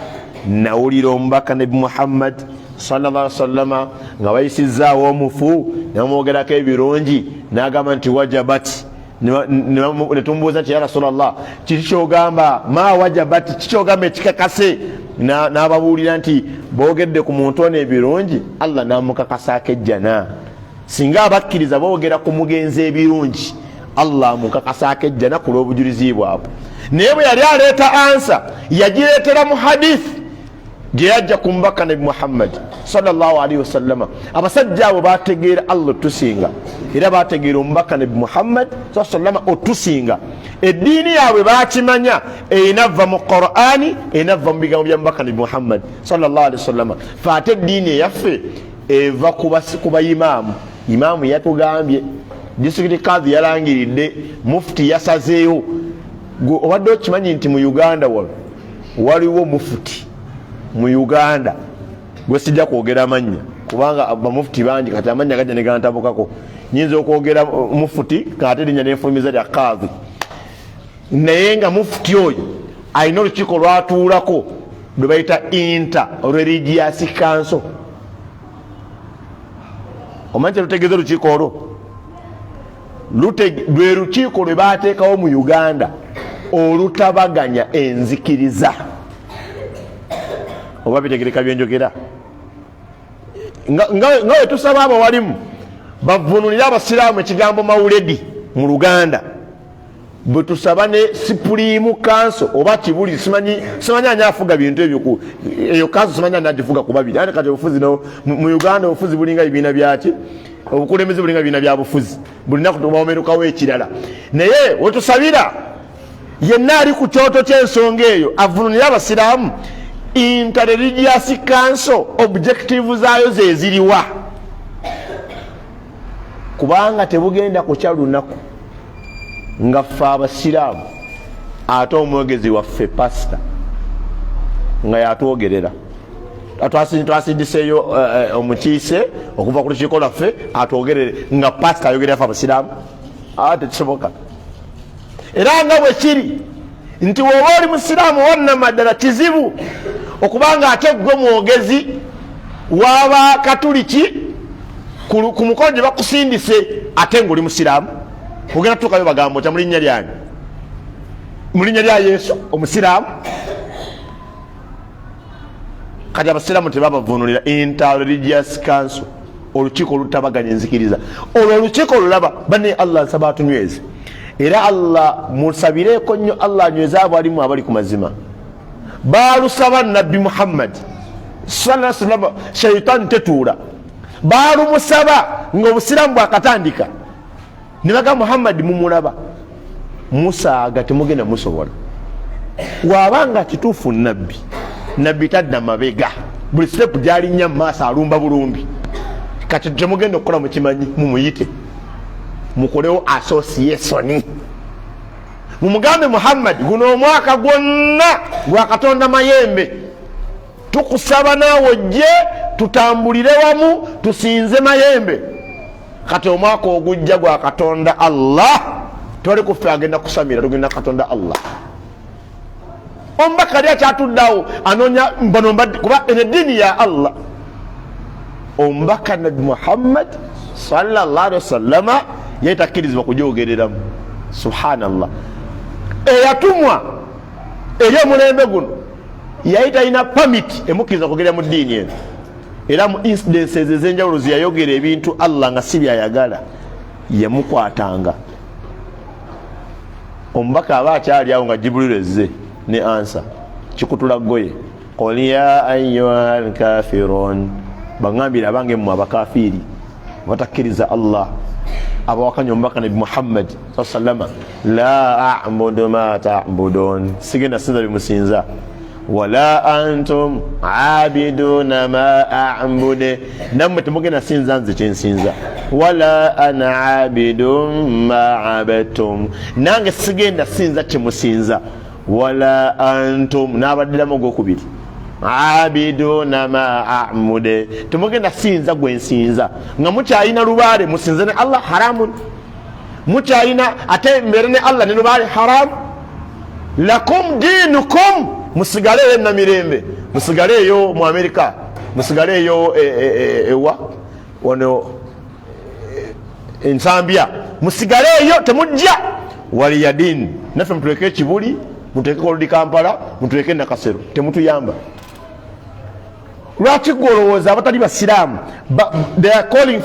nawulira omubaka Nabi Muhammad sallallahu alaihi wasallam nga bayisizaawo omufu namwogerako ebirungi n'agamba nti wajabat. Ne tumubuuza nti ya Rasulallah, kiki kyogamba ma wajabat, kikyogamba ekikakase? N'ababuulira nti boogedde ku muntu ono ebirungi, Allah n'amukakasako ejjana. Singa abakkiriza boogera ku mugenzi ebirungi, Allah amukakasako ejjana ku lw'obujulizi bwabwe. Naye bwe yali aleeta ansa yagireetera mu hadith gye yajja ku mubaka Nabi Muhammad sallallahu alaihi wasallam. Abasajja abo bategeera Allah tusinga era bategeera omubaka Nabi Muhammad sallallahu alaihi wasallam otusinga. Eddiini yaabwe bakimanya einava mu Qur'ani, einava mu bigambo bya mubaka Nabi Muhammad sallallahu alaihi wasallam. Faate eddiini eyaffe eva kuba imaamu. Imaamu yatugambye, district kadhi yalangiridde, mufti yasazeewo. Obadde okimanyi nti mu Uganda waliwo mufuti mu Uganda gwe sijja kwogera amannya kubanga bamufti bangi, kati amannya gajja ne gantabukako. Nyinza okwogera mufuti kati linnya n'enfulumiza lya kadhi, naye nga mufuti oyo alina olukiiko lwatuulako lwe bayita Inter-Religious Council. Omanyi terutegeeza olukiiko olwo? Lwe lukiiko lwe baateekawo mu Uganda olutabaganya enzikiriza. Oba bitegereka byenjogera? Nga we tusaba abawalimu bavunulire Abasiraamu ekigambo mawuledi mu Luganda, bwe tusaba ne Supreme Council oba kibuli, simanyi ani afuga bintu ebyo. Eyo council simanyi ani agifuga ku babiri. Ate kati obufuzi mu Uganda obufuzi bulinga ebibiina byaki, obukulembeze bulinga ebibiina bya bufuzi, buli nnaku tubawomerukawo ekirala. Naye we tusabira yenna ali ku kyoto ky'ensonga eyo avunulire Abasiraamu. Inter-Religious Council objective zaayo ze ziriwa? Kubanga tebugenda kukya lunaku nga ffe Abasiraamu ate omwogezi waffe pasita nga yatwogerera. Twasindiseeyo omukiise okuva ku lukiiko lwaffe atwogerere nga pasita ayogerera ffe Abasiraamu. Tekisoboka. Era nga bwe kiri nti woba oli Musiraamu wannamaddala kizibu okubanga ate gwe mwogezi waba Katuliki ku mukono gye bakusindise ate ng'oli Musiraamu. ogenda tukayo bagambo cha mulinnya lyani mulinnya lya Yesu omusiraamu kati abasiraamu tebabavunulira Inter-Religious Council olukiiko olutabaganya enzikiriza olwo olukiiko olulaba bane Allah nsaba atunyweze era Allah musabireeko nnyo Allah anyweze abo alimu abali ku mazima baalusaba Nabbi Muhammad sallallahu alaihi wasallam shaitan tetuula baalumusaba ng'obusiraamu bwakatandika ne baga Muhammad mumulaba musaaga temugenda musobola wabanga kituufu nabbi tadda mabega buli step gyalinya maaso alumba bulumbi kati temugenda okukola mukimanyi mumuyite mukolewo association mumugambe Muhammad guno omwaka gwonna gwa Katonda mayembe tukusaba naawe ojje tutambulire wamu tusinze mayembe kati omwaka ogujja gwa Katonda Allah toli kufe agenda kusamira tugenda Katonda Allah ombaka lya kyatuddawo anonya mbano kuba eddiini ya Allah ombaka Nabi Muhammad sallallahu alaihi wasallama yaitakkirizibwa kujogereramu subhanallah eyatumwa eri omulembe guno yali talina permit emukkiriza kugera mu ddiini eno era mu incidences ez'enjawulo zeyayogera ebintu Allah nga si byayagala yamukwatanga omubaka aba akyali awo nga Jibril ezze ne ansa kikutula goye qul ya ayyuhal kafirun bangambira abange mu abakafiri batakkiriza Allah abawakanya omubaka Nabi Muhammad sallallahu la a'budu ma ta'budun sigenda sinza bimusinza wala antum aabiduna ma a'budu namwe temugenda sinza nze kyensinza wala ana aabidun ma abadtum nange sigenda sinza kyemusinza wala antum nabaddiramu gwokubiri aabiduna ma a'budu temugenda sinza gwensinza nga mukyalina lubaale musinze ne Allah haramun mukyalina ate mbere ne Allah ne lubaale haram lakum dinukum musigaleyo na mirembe musigaleyo mu Amerika musigaleyo ewa wano ensambia musigaleyo temujja wali ya dini nafe mutuleke Kibuli mutuleke Kolodi Kampala mutuleke Nakasero temutuyamba lwaki golowooza abatali basiraamu they are calling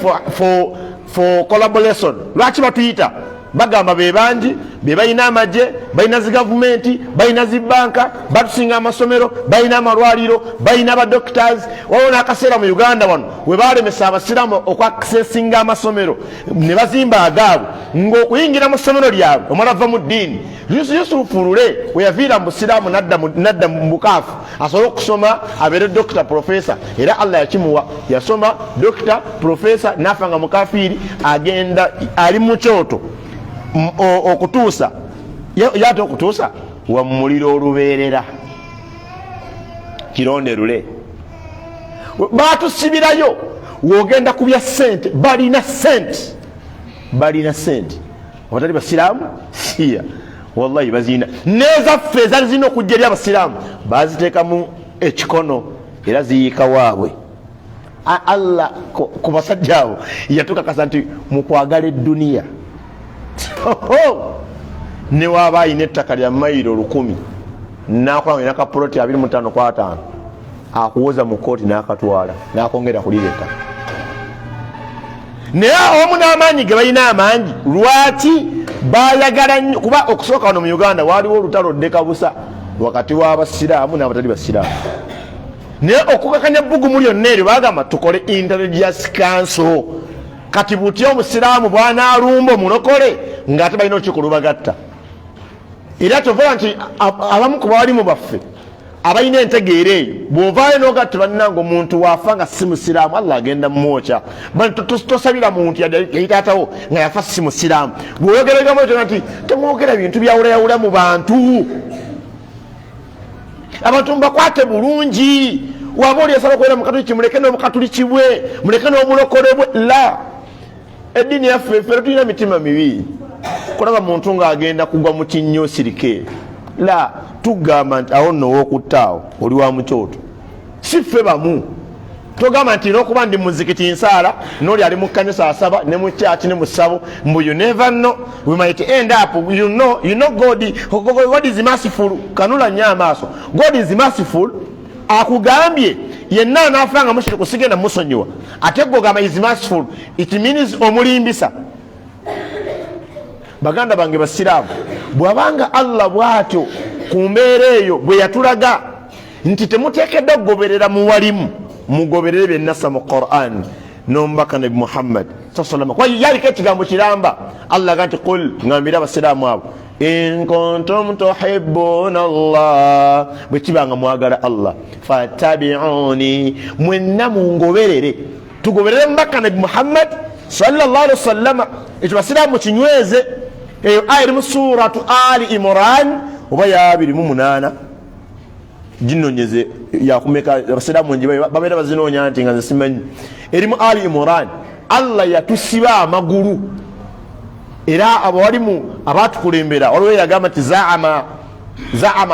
for collaboration lwaki batuyita bagamba be bangi be balina amagye balina zi gavumenti balina zi banka batusinga amasomero balina amalwaliro balina ba doctors wabona akaseera mu Uganda wano we balemesa abasiraamu okwakisesinga amasomero ne bazimba agaabo ng'okuyingira mu ssomero lyabwe omwana ava mu ddiini Yusufu Lule we yaviira mu busiraamu nadda mu bukaafu asobole okusoma abeere doctor professor era Allah yakimuwa yasoma doctor professor nafa nga mukafiiri agenda ali mu kyoto okutuusa yate okutuusa wa muliro olubeerera Kironde Lule batusibirayo wogenda kubya sente balina sente abatali basiraamu siya wallahi bazina nezaffe ezali zina okujja eri abasiraamu baziteeka mu ekikono era ziyiika waabwe Allah ku basajja abo yatukakasa nti mukwagala edduniya ne waba ayina ettaka lya mayiro 100 nakola nga inaka ploti 25 akuwoza mu kooti nakatwala nakongera kulireka naye omu n'amaanyi ge balina amangi lwaki bayagala nnyo kuba okusooka wano mu Uganda waliwo olutalo ddeka busa wakati w'abasiraamu n'abatali basiraamu naye okukakanya bbugumu lyonna eryo bagamba tukole Inter-Religious Council kati butya omusiraamu bwanaalumba omulokole ng'ate balina olukiiko lubagatta era tovola nti abamu ku bawalimu baffe abalina entegeera eyo bw'ovaayo n'ogatta bannanga omuntu waafa nga si musiraamu Allah agenda mumwokya tosabira muntu yayitaatawo nga yafa si musiraamu bw'oyogeragamu etona nti temwogera bintu byawulayawula mu bantu abantu mubakwate bulungi waba oli asaba kwera mukatuliki muleke n'obukatuliki bwe muleke n'obulokole bwe la eddiini yaffe ffe tulina mitima mibi kulaba muntu ng'agenda kugwa mu kinnyo sirike la tugamba nti awo nno w'okuttaawo oli wa mukyoto si ffe bamu togamba nti nokuba ndi muzikiti nsaala noli ali mu kanisa asaba ne mu church ne mu ssabo mbu you never know, we might end up, you know God is merciful. Kanula nnyo amaaso, God is merciful. Akugambye yenna anaafanga mushiriku sigenda musonyiwa ate gogamba is merciful, it means omulimbisa. Baganda bange basiraamu, bwabanga Allah bwatyo ku mbeera eyo bwe yatulaga nti temuteekedde okugoberera muwalimu, mugoberere byennasa mu Qur'an n'omubaka Nabi Muhammad sallallahu alaihi wasallam. Yaliko ekigambo kiramba, Allah ganti qul, ngambira abasiraamu abo, in kuntum tuhibbuna Allah, bwe kibanga mwagala Allah, fattabi'uni, mwenna mungoberere. Tugoberere mubaka Nabi Muhammad sallallahu alaihi wasallam. Ekyo basiraamu kinyweze. Eyo aya eri mu suratu Ali Imran oba ya 28 ginonyeze yakumeka abasiraamu nje babeera bazinoonya nti nga nze simanyi. Eri mu Ali Imran Allah yatusiba amagulu era abawalimu abatukulembera waliwo yagamba nti zaama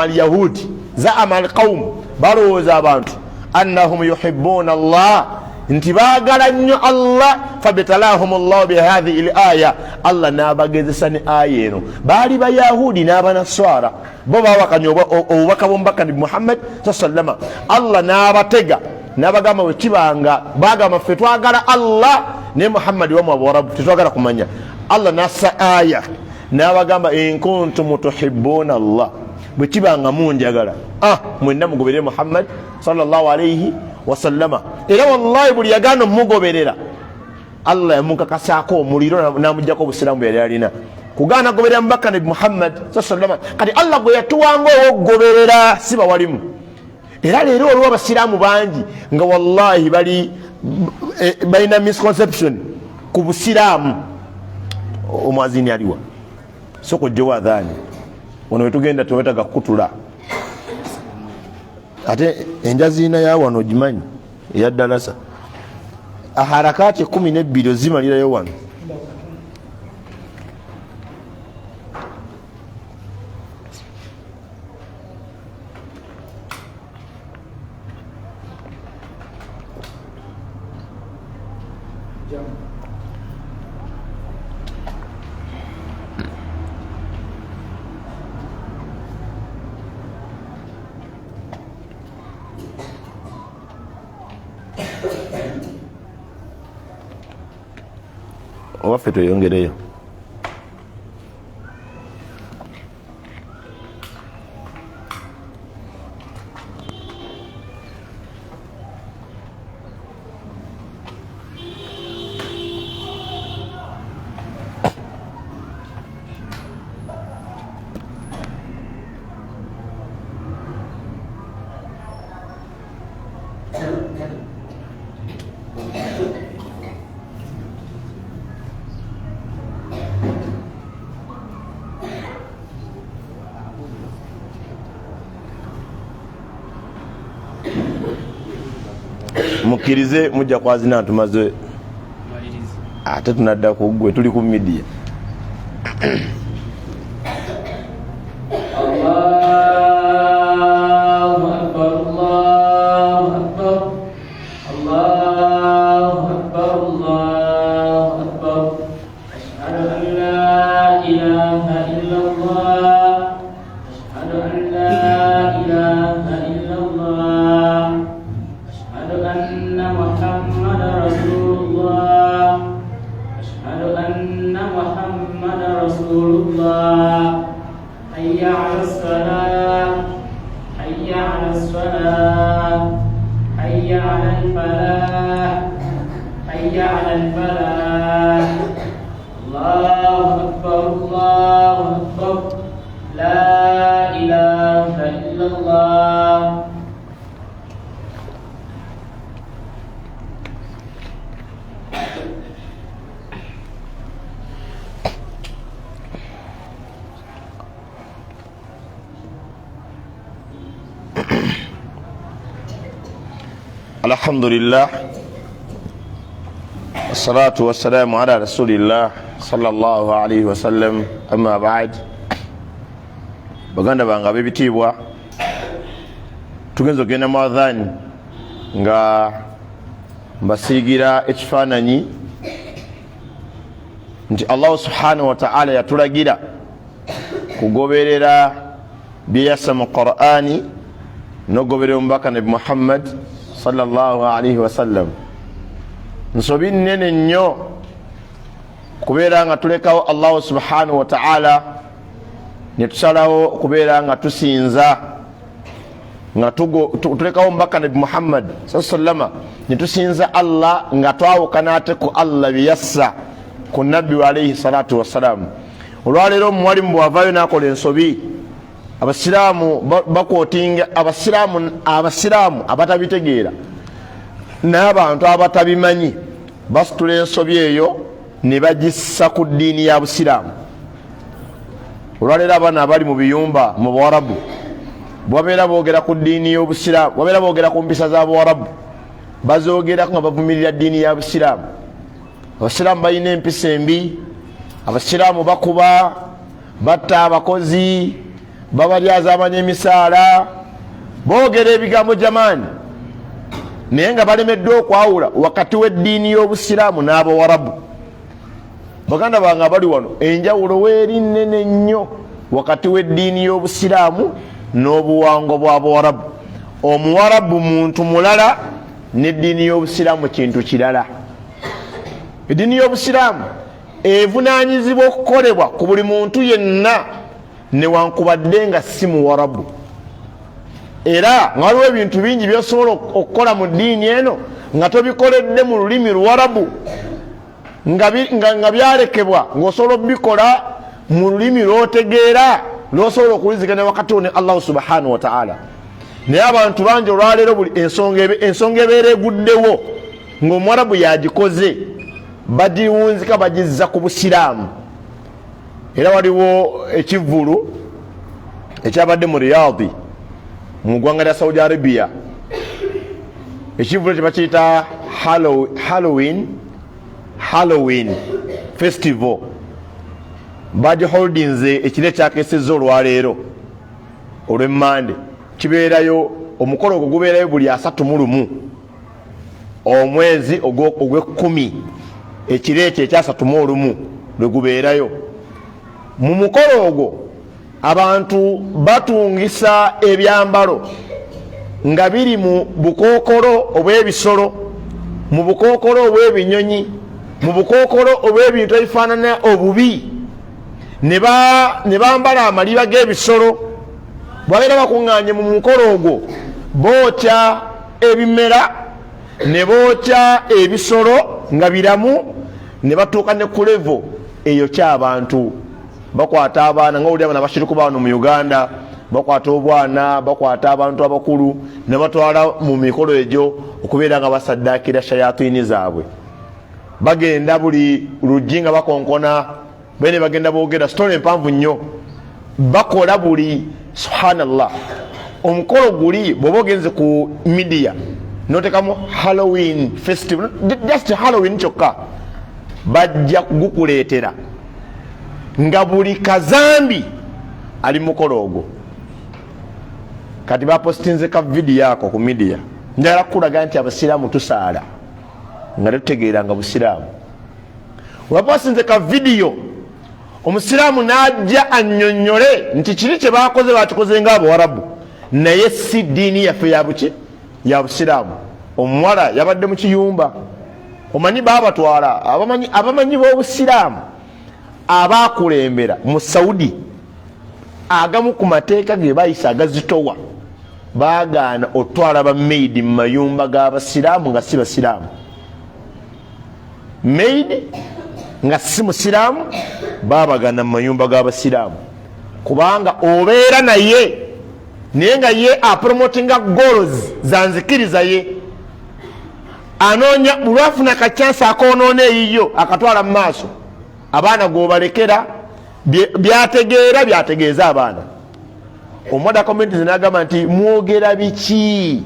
alyahudi zaama alqawm, balowooza abantu annahum yuhibbuna Allah, nti baagala nnyo Allah, fabetalahum Allah bihadhihi al-aya, Allah n'abagezesa ne aya eno. Baali bayahudi n'abanaswara bo babakanya obubaka bw'omubaka Nabi Muhammad sallallahu alaihi wasallam. Allah n'abatega n'abagamba bwe kibanga bagamba ffe twagala Allah ne Muhammad wamu abawarabu tetwagala kumanya. Allah n'assa aya n'abagamba in kuntum tuhibbuna Allah, bwe kibanga munjagala mwenna mugoberere Muhammad sallallahu alaihi wasallama. Era wallahi buli yagano mugoberera Allah yamukakasaako omuliro n'amuggyako obusiraamu yali alina kugaana goberera mubaka Nabi Muhammad sallallahu alaihi wasallam. Kati Allah gwe yatuwanga owogoberera si bawalimu. Era leero waliwo abasiraamu bangi nga wallahi balina misconception ku busiraamu. Omwazini aliwa soko jowa adhani wano wetugenda tuwetaga kutula ate enjazina ya wano jimanyi ya dalasa harakati 12 zimalira yo wano. Waffe tweyongereyo. Mukirize mujja kwazina tumaze ate tunadda ku gwe tuli ku media. Alhamdulillah wassalatu wassalamu ala rasulillah sallallahu alaihi wasallam, amma ba'd. Baganda bange ab'ebitiibwa, tugenza okugenda mu adhan nga mbasiigira ekifaananyi nti Allah subhanahu wa ta'ala yatulagira kugoberera byeyassa mu Qur'ani nogoberera omubaka Nabi Muhammad sallallahu alaihi wasallam. Nsobi nnene nnyo kubeera nga tulekawo Allah subhanahu wa ta'ala ne tusalawo kubeera nga tusinza nga tulekawo omubaka Nabi Muhammad sallallahu alaihi wasallam ne tusinza Allah nga twawukana ate ku Allah byeyassa ku nabbi wa alayhi salatu wassalam. Olwaleero mwalimu bwavayo nakola ensobi abasiraamu bakwotinga abasiraamu abatabitegeera n'abantu abatabimanyi basitula ensobi eyo ne bagissa ku ddiini ya busiraamu. Olwaleero abaana abali mu biyumba mu Buwarabu babeera boogera ku ddiini y'obusiraamu, babeera boogera ku mpisa za Buwarabu, bazoogerako nga bavumirira ddiini ya busiraamu. Abasiraamu balina empisa embi, abasiraamu bakuba, batta abakozi, babalyazaamanya emisaala, boogera ebigambo jamaani, naye nga balemeddwa okwawula wakati w'eddiini y'obusiraamu n'Abawarabu. Baganda bange abali wano, enjawulo weeri nnene nnyo wakati w'eddiini y'obusiraamu n'obuwango bw'Abawarabu. Omuwarabu muntu mulala n'eddiini y'obusiraamu kintu kirala. Eddiini y'obusiraamu evunaanyizibwa okukolebwa ku buli muntu yenna newankubadde nga si Muwarabu. Era nga waliwo ebintu bingi byosobola okukola mu ddiini eno nga tobikoledde mu lulimi Luwarabu, nga byalekebwa ng'osobola obikola mu lulimi lw'otegeera lw'osobola okuwuliziganya wakati wo ne Allah subhanahu wa ta'ala. Naye abantu bangi olwaleero buli ensonga ebeera eguddewo ng'Omuwarabu yagikoze bagiwunzika bagizza ku busiraamu. Era waliwo ekivvulu ekyabadde mu Riyadh mu ggwanga lya Saudi Arabia, ekivvulu kyebakiyita Halloween festival, bagiholdinze ekiro ekyakesezza olwaleero olw'emmande. Kibeerayo omukolo ogwo gubeerayo buli 31 omwezi ogw'ekkumi, ekiro ekyo ekya31 lwe gubeerayo. Mu mukolo ogwo abantu batungisa ebyambalo nga biri mu bukookolo obw'ebisolo, mu bukookolo obw'ebinyonyi, mu bukookolo obw'ebintu ebifaanana obubi, ne bambala amaliba g'ebisolo. Bwabeera bakuŋŋaanye mu mukolo ogwo bookya ebimera ne bookya ebisolo nga biramu, ne batuuka ne ku levo eyo ky'abantu. Bakwata abaana nga oli abaana bashiriku bano mu Uganda, bakwata obwana, bakwata abantu abakulu ne batwala mu mikolo egyo okubeera nga basaddaakira shayatini zaabwe. Bagenda buli luggi nga bakonkona, bene bagenda boogera sitole empanvu nnyo, bakola buli subhanallah. Omukolo guli bw'oba ogenze ku media notekamu Halloween festival, just Halloween kyokka, bajja kugukuleetera nga buli kazambi ali mukolo ogwo. Kati bapostinze ka video yako ku media, njagala kukulaga nti abasiraamu tusaala nga tetutegeera nga busiraamu. Wapostinze ka video omusiraamu n'ajja annyonnyole nti kiri kye baakoze bakikoze ng'Abawarabu, naye si ddiini yaffe ya busiraamu. Omuwala yabadde mu kiyumba, omanyi baabatwala abamanyi b'obusiraamu abaakulembera mu Saudi, agamu ku mateeka ge bayisa agazitowa, baagaana otwala ba maid mu mayumba g'abasiraamu nga si basiraamu. Maid nga si musiraamu baabagaana mu mayumba g'abasiraamu, kubanga obeera naye nga ye apromotinga goals za nzikiriza ye, anoonya bulwafuna kacyansa akoonoona eyiyo akatwala mu maaso, abaana g'obalekera byategeeza abaana. Omuwada komenti zinagamba nti mwogera biki?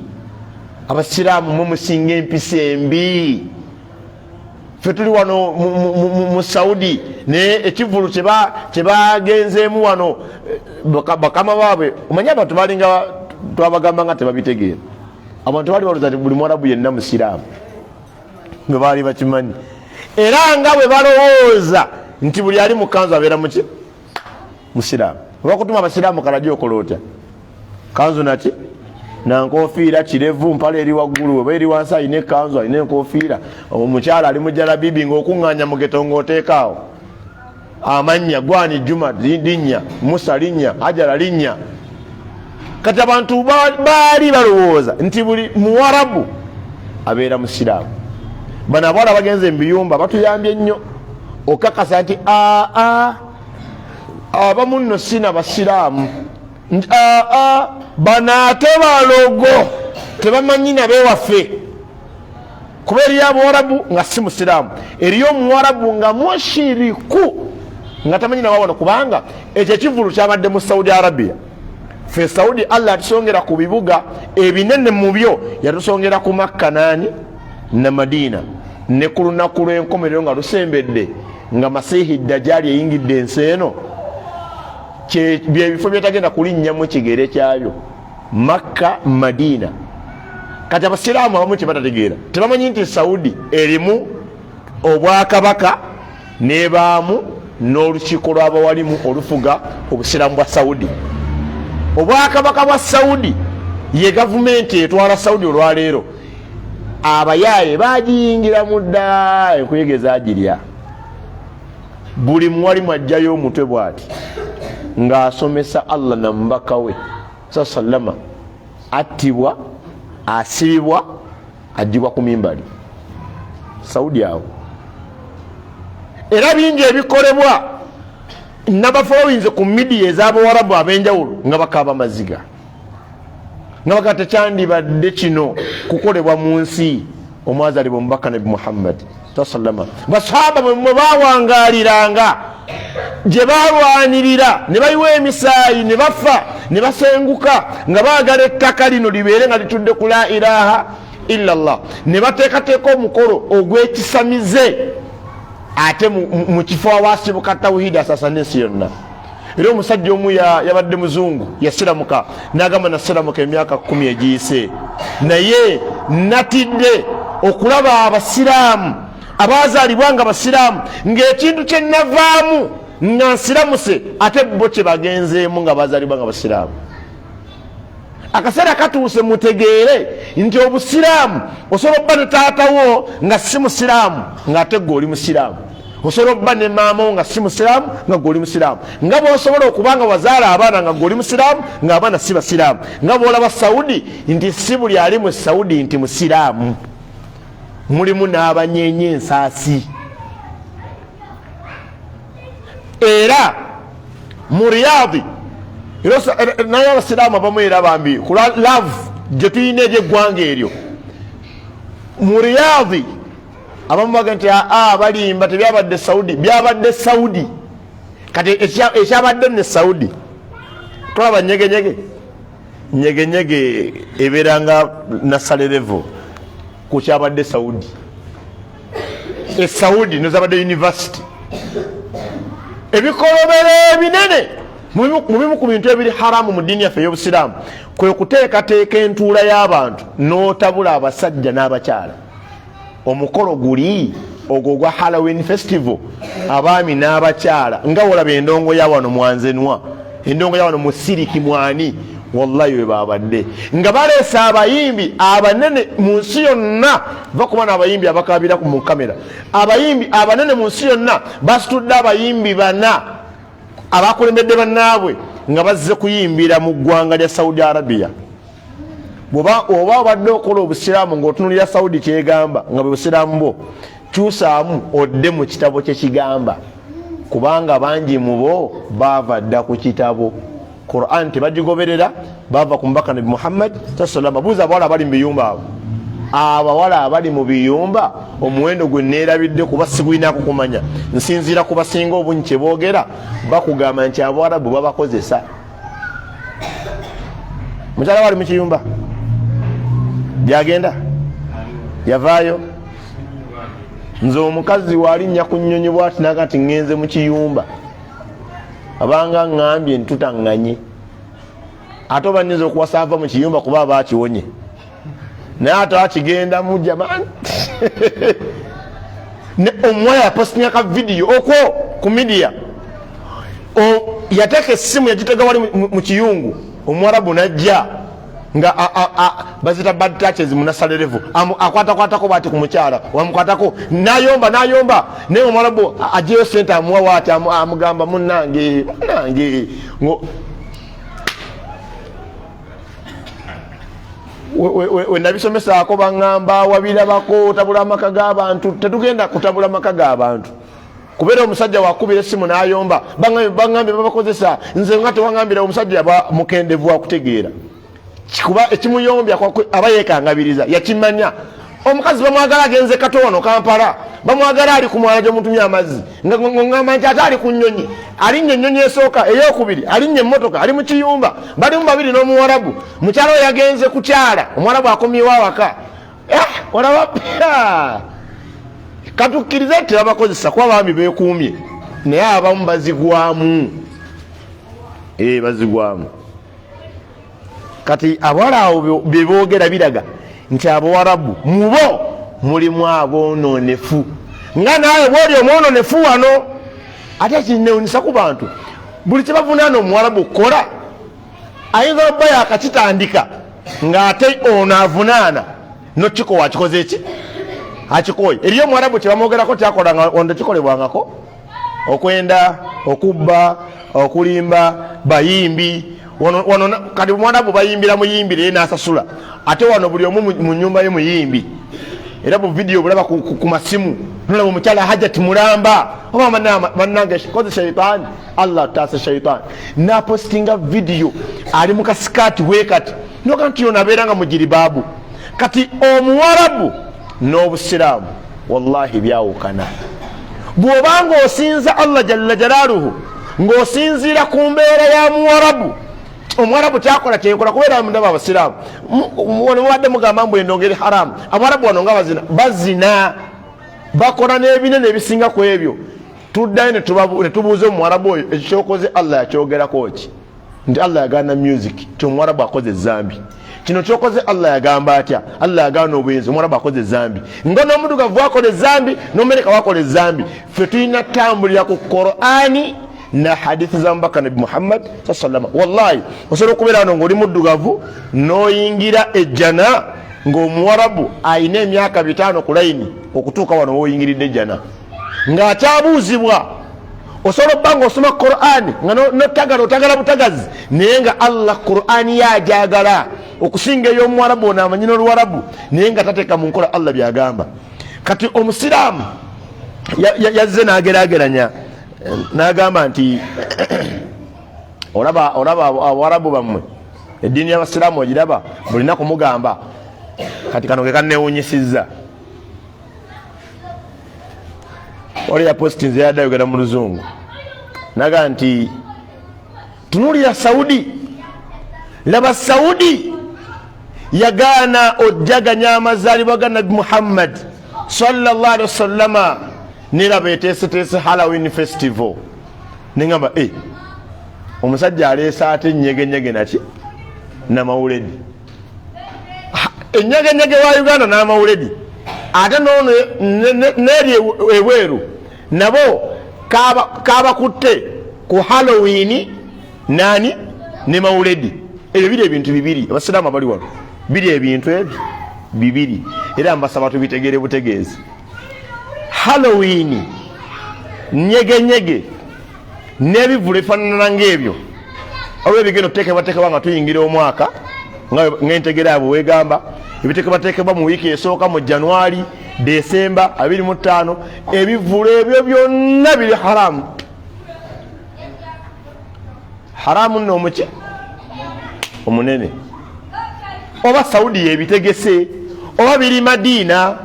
Abasiraamu mumusinga empisa embi. Ffe tuli wano mu Saudi naye ekivvulu kyebagenzeemu wano bakama baabwe, omanyi abantu balinga twabagamba nga tebabitegeera. Abantu bali balooza nti buli Mwarabu yenna musiraamu. bwe baali bakimanyi era nga bwe balowooza nti buli ali mu kanzu abeera muki musiraamu. Bakutuma abasiraamu kalajo okola otya? Kanzu naki nankofiira kirevu mpale eri waggulu oba eri wansi alina ekanzu alina enkofiira. Omukyala ali mujala bibi ng'okuŋŋaanya mu geto ng'oteekaawo amannya Gwani Juma linnya, Musa linnya, Hajara linnya. Kati abantu baali balowooza nti buli muwarabu abeera musiraamu. Bano abawala bagenze mu biyumba batuyambye nnyo okakasa nti abamu nno sina basiraamu, bano ate balogo tebamanyi nabewaffe. Kuba eriyo abawarabu nga si musiraamu, eriyo omuwarabu nga mushiriku nga tamanyi nawawano, kubanga ekyo ekivulu kyabadde mu Saudi Arabia. Fe Saudi Allah atusongera ku bibuga ebinene mu byo, yatusongera ku Makka na Madina, ne ku lunaku lw'enkomerero nga lusembedde nga Masihi Dajjali eyingidde ensi eno, byebifo byetagenda kulinnyamu kigere kyabyo, Makka Madina. Kati abasiraamu abamu kyebatategeera, tebamanyi nti Saudi erimu obwakabaka nebaamu n'olukiiko lw'abawalimu olufuga obusiraamu bwa Saudi. Obwakabaka bwa Saudi ye gavumenti etwala Saudi olwaleero. Abayaaye bagiyingira mu dda enkuyege agirya. Buli muwalimu ajjayo omutwe bw'ati ng'asomesa Allah na mubaka we sallama, attibwa, asibibwa, aggibwa ku mimbali Saudi awo. Era bingi ebikolebwa nabafolowinze ku midiya ez'abawarabu ab'enjawulo nga bakaaba maziga, nga baga tekyandibadde kino kukolebwa mu nsi omwazalibwa omubaka Nabi Muhammad sallama. Basahaba mwe bawangaliranga, gye balwanirira ne bayiwa emisaayi ne bafa ne basenguka nga baagala ettaka lino libeere nga litudde ku la ilaha illallah, ne bateekateeka omukolo ogw'ekisamize ate mu kifo awasibuka tawhidi asasana ensi yonna. Era omusajja omu yabadde muzungu yasiramuka n'agamba nasiramuka emyaka 10 egiyise, naye natidde okulaba abasiraamu abazaalibwa nga basiraamu ng'ekintu kye navaamu nga nsiramuse ate bo kye bagenzeemu nga bazaalibwa nga basiraamu. Akaseera katuuse mutegeere nti obusiraamu osobola obba ne taatawo nga si musiraamu ng'ate gwe oli musiraamu, osobola obba ne maama wo nga si musiraamu nga gwe oli musiraamu, nga bw'osobola okuba nga wazaala abaana nga gwe oli musiraamu ng'abaana si basiraamu, nga bw'olaba Saudi nti si buli ali mu Saudi nti musiraamu, mulimu n'abanyenye ensaasi. Era mu Riyadh naye abasiraamu abamu era bambi ku laavu gye tulina ery'eggwanga eryo mu Riyadh abamu baga nti balimba tebyabadde Saudi, byabadde Saudi. Kati ekyabadde ne Saudi tolaba nyegenyege ebeeranga nasalerevo ku kyabadde Saudi. Saudi nezabadde university, ebikolobero ebinene mu bimu ku bintu ebiri haramu mu ddiini yaffe ey'obusiraamu kwe kuteekateeka entuula y'abantu n'otabula abasajja n'abakyala. Omukolo guli ogwo gwa Halloween festival, abaami n'abakyala nga wolaba endongo ya wano mwanzenwa, endongo ya wano mu Siriki Mwani, wallahi we babadde nga baleesa abayimbi abanene mu nsi yonna. Bakuba n'abayimbi abakabira mu kamera, abayimbi abanene mu nsi yonna basitudde abayimbi bana abakulembedde bannaabwe nga bazze kuyimbira mu ggwanga lya Saudi Arabia. Oba obadde okola obusiraamu ng'otunulira Saudi kyegamba nga bwe busiraamu bo, kyusaamu odde mu kitabo kye kigamba, kubanga bangi mu bo baava dda ku kitabo. Quran tebagigoberera, baava ku mubaka Nabi Muhammad sallama. Buuza abawala abali mu biyumba abo, abawala abali mu biyumba omuwendo gwe neerabidde kuba sigwinaako kumanya, nsinziira ku basinga obungi kye boogera, bakugamba nti Abawarabu babakozesa. Mukyala wali mu kiyumba byagenda yavaayo, nze omukazi walinnya ku nnyonyi bw'ati naga nti ngenze mu kiyumba, abanga ngambye ntutaŋŋanye, ate oba nnyinza okuwasa ava mu kiyumba kuba aba akiwonye, naye ate akigenda mu jamani ne omuwala yapostinga ka video okwo ku media yateeka essimu yagitega wali mu kiyungu omuwarabu najja nga bazita bad touches munasalerevu akwatakwatako bati ku mukyala wamukwatako nayomba naye omuwarabu ajeyo sente amuwa waati amugamba munange we nabisomesaako baŋŋamba wabirabako otabula amaka g'abantu. Tetugenda kutabula amaka g'abantu kubeera omusajja wakubira essimu n'ayomba baŋŋambye babakozesa nze nga tewaŋŋambira omusajja aba mukendevu wakutegeera kuba ekimuyombya aba yeekangabiriza yakimanya. Omukazi bamwagala agenze Katono Kampala bamwagala ali ku mwala gyomutumya amazzi nga ngamba nti ate ali ku nnyonyi alinnye ennyonyi esooka eyokubiri alinnye emmotoka ali mu kiyumba balimu babiri n'omuwarabu mukyala we yagenze kukyala omuwarabu akomyewo awaka olaba katukkirize tebabakozesa kuba bambi beekuumye naye abamu bazigwamu bazigwamu. Kati abawala awo byeboogera biraga nti abawarabu mubo mulimu aboononefu nga naye bwoli omwononefu wano. Ate kinewunisa ku bantu buli kyebavunaana omuwarabu kukola ayinza obba yakakitandika ng'ate ono avunaana nokikowa akikoze eki akikoye eri omuwarabu kyebamwogerako kyakolanga ondo kikolebwangako okwenda okubba okulimba bayimbi wano kati omwarabu bayimbira muyimbire nasasula ate wano buli omu mu nyumba ye muyimbi era mu video bulaba ku masimu nolaba omukyala Hajati Mulamba oba mannange koze shaitani Allah tasa shaitani napostinga video ali mu kasikati wekati noka nti yona abeeranga mujiribabu. Kati omuwarabu n'obusiraamu wallahi byawukana. Bw'obanga osinza Allah jalla jalaaluhu ng'osinziira ku mbeera ya muwarabu omuwarabu kyakola kyenkola kubeera mundaba abasiraamu mubadde mugamba mbu endongeri haramu abawarabu wano nga bazina bakola n'ebinene ebisinga ku ebyo. Tuddayo ne tubuuza omuwarabu oyo ekikyokoze Allah yakyogerako ki nti Allah yagaana music ti omuwarabu akoze ezambi kino kyokoze Allah yagamba atya Allah yagaana obuyinza omuwarabu akoze ezambi nga n'omudugavu akola ezambi n'omereka wakola ezambi. Ffe tulina tambulira ku Qur'ani na hadithi za mbaka Nabi Muhammad sallallahu alaihi wasallam. Wallahi osobola okubeera wano ng'oli muddugavu n'oyingira ejjana ng'omuwarabu ayina emyaka 5 ku layini okutuuka wano w'oyingiridde ejjana ng'akyabuuzibwa. Osobola obba ng'osoma Qur'ani nga otagala butagazi naye nga Allah Qur'ani yajagala okusinga ey'omuwarabu ono amanyi n'oluwarabu naye nga tateeka mu nkola Allah byagamba. Kati omusiraamu yazze n'ageraageranya n'agamba nti olaba abawarabu bammwe eddiini y'abasiraamu ogiraba mulina kumugamba. Kati kano ke kannewunyisizza oli yapositinze yadayogera mu luzungu naga nti tunuulira Saudi laba Saudi yagaana ojjaganya amazaalibwa ga Nabi Muhammad sallallahu alaihi wasallama niraba eteeseteese Halloween festival nengamba omusajja aleesa ate enyegenyege naki namawuledi enyegenyege wa Uganda n'amawuledi ate noono n'eri ebweru nabo kabakutte ku Halloween nani ne mawuledi. Ebyo biri ebintu bibiri abasiraamu abali wano biri ebintu ebyo bibiri era mbasaba tubitegere butegeezi. Halloween nyegenyege n'ebivulu ebifaanana ng'ebyo olw'ebigenda okuteekebwateekebwa nga tuyingira omwaka ng'entegera abo wegamba ebiteekebwateekebwa mu wiiki esooka mu January December 25 ebivulu ebyo byonna biri haramu. Haramu nno omuki omunene oba Saudi yebitegese oba biri Madina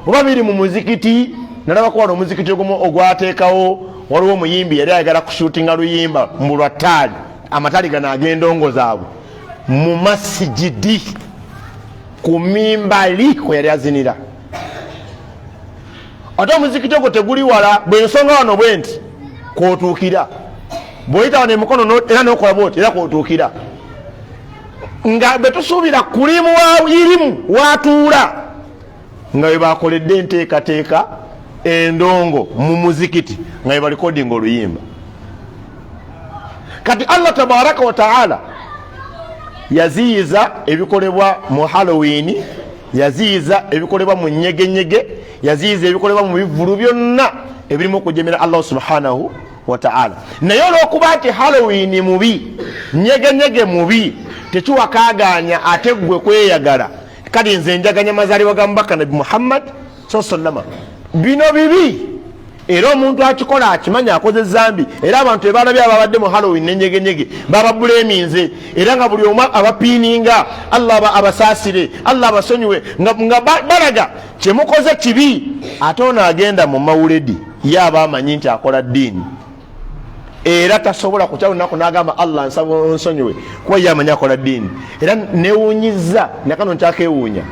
oba biri mu muzikiti. Nalabako wano omuzikiti ogumu ogwateekawo waliwo omuyimbi yali ayagala kushutinga luyimba mu lwataali amataali gano ag'endongo zaabwe mu masijidi ku mimbali kwe yali azinira. Ate omuzikiti ogwo teguli wala bw'ensonga wano bwe nti kwotuukira bw'oyita wano emikono era n'okola bwoti era kwotuukira nga bwe tusuubira kulimu irimu watuula nga bwe bakoledde enteekateeka endongo mu muzikiti nga bwe balikodinga oluyimba. Kati Allah tabaraka wa taala yaziyiza ebikolebwa mu Halloween, yaziyiza ebikolebwa mu nyegenyege, yaziyiza ebikolebwa mu bivulu byonna ebirimu okujemera Allah subhanahu wa taala. Naye olw'okuba nti Halloween mubi, nyegenyege mubi, tekiwakaganya ate gwe kweyagala kati nze njaganya mazaalibwa ga mubaka Nabi Muhammad sallallahu. Bino bibi era omuntu akikola akimanya akoze zambi. Era abantu ebalabye ababadde mu Halloween n'enyegenyege bababuleminze era nga buli omu abapiininga Allah abasaasire, Allah abasonyiwe nga balaga kyemukoze kibi. Ate ono agenda mu mawuledi yaba amanyi nti akola ddiini era tasobola kukya lunaku n'agamba Allah nsaba onsonyiwe kuba ye amanyi akola ddiini. Era newuunyiza nekano nkyakewuunya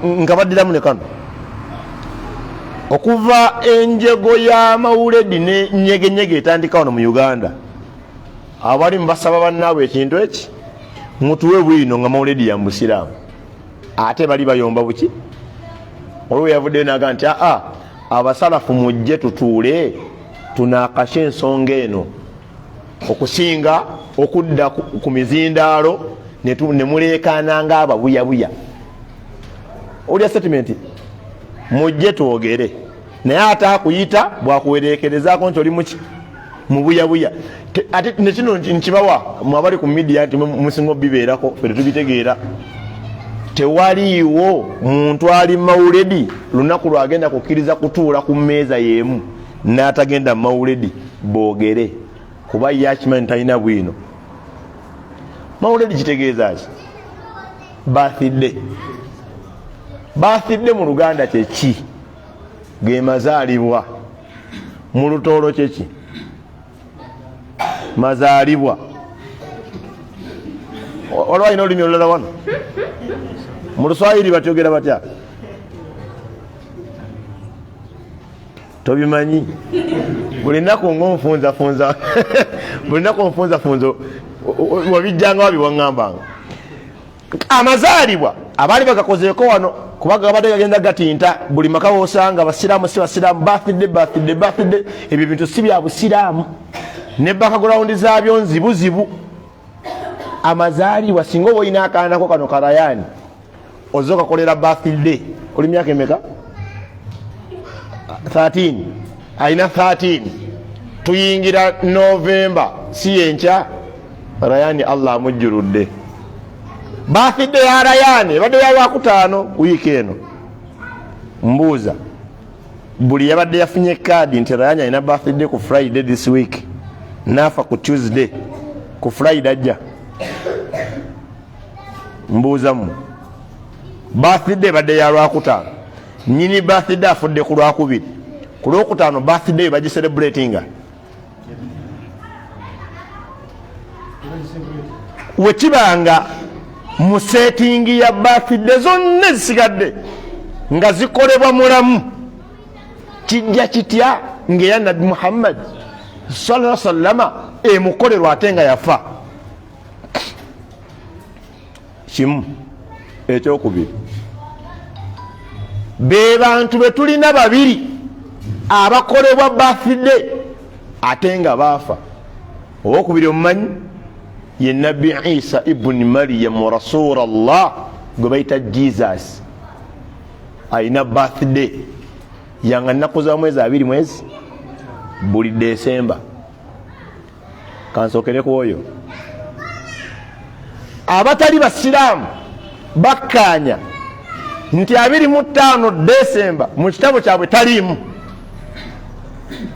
nga baddiramu nekano okuva enjego ya mawuledi ne nyegenyege etandika wano mu Uganda. Abali mbasaba bannaabwe ekintu eki mutuwe bwino nga mawuledi ya musiraamu ate bali bayomba buki. Olwo yavuddeyo naga nti abasalafu mujje tutuule tunakashe ensonga eno okusinga okudda ku mizindaalo ne muleekaananga ababuyabuya. Olya statement mujje twogere naye ate akuyita bwakuwerekerezaako nti oli muki mubuyabuya. Ate nekino nkibawa mwabali ku media nti musinga obibeerako fere tubitegeera. Tewaliiwo muntu ali mawuledi lunaku lwagenda kukkiriza kutuula ku mmeeza y'emu n'atagenda mawuledi boogere kuba yakimanyi talina bwino. Mawuledi kitegeeza ki? Birthday mu Luganda kyeki? Ge mazaalibwa. Mu Lutoolo kyeki? Mazaalibwa. Olwalina olulimi olulala wano mu Luswayiri batyogera batya? Tobimanyi? Buli nnaku ng'onfunzafunza buli nnaku onfunzafunza wabijjanga wabiwaŋŋambanga. Amazaalibwa abaali bagakozeeko wano kubanga gabadde gagenda gatinta buli maka wosanga basiraamu si basiraamu birthday ebyo bintu si bya busiraamu ne background zaabyo nzibuzibu. Amazaalibwa singa oba olina akaanako kano karayani ozze okakolera birthday oli myaka emeka? 13. Alina 13. Tuyingira November si yenkya Rayani Allah amujjuludde. Birthday ya Rayani badde ya Lwakutaano wiiki eno. Mbuuza buli yabadde yafunye kaadi nti Rayani alina birthday ku Friday this week nafa ku Tuesday ku Friday ajja. Mbuuzamu birthday badde ya Lwakutaano nyini birthday afudde ku Lwakubiri ku Lwokutaano birthday bagi celebratinga. Wekibanga mu setting ya birthday zonna zisigadde nga zikolebwa mulamu kijja kitya ng'eya Nabi Muhammad sallallahu alaihi wasallama emukolerwa ate nga yafa? Kimu. Ekyokubiri be bantu be tulina babiri abakolebwa birthday ate nga baafa. Owokubiri omumanyi ye Nabi Isa ibn Maryam Rasulullah gwe bayita Jesus. Alina birthday yanga nnaku za mwezi 2 buli December. Kansookereko oyo. Abatali basiraamu bakkaanya nti 25 December mu kitabo kyabwe taliimu.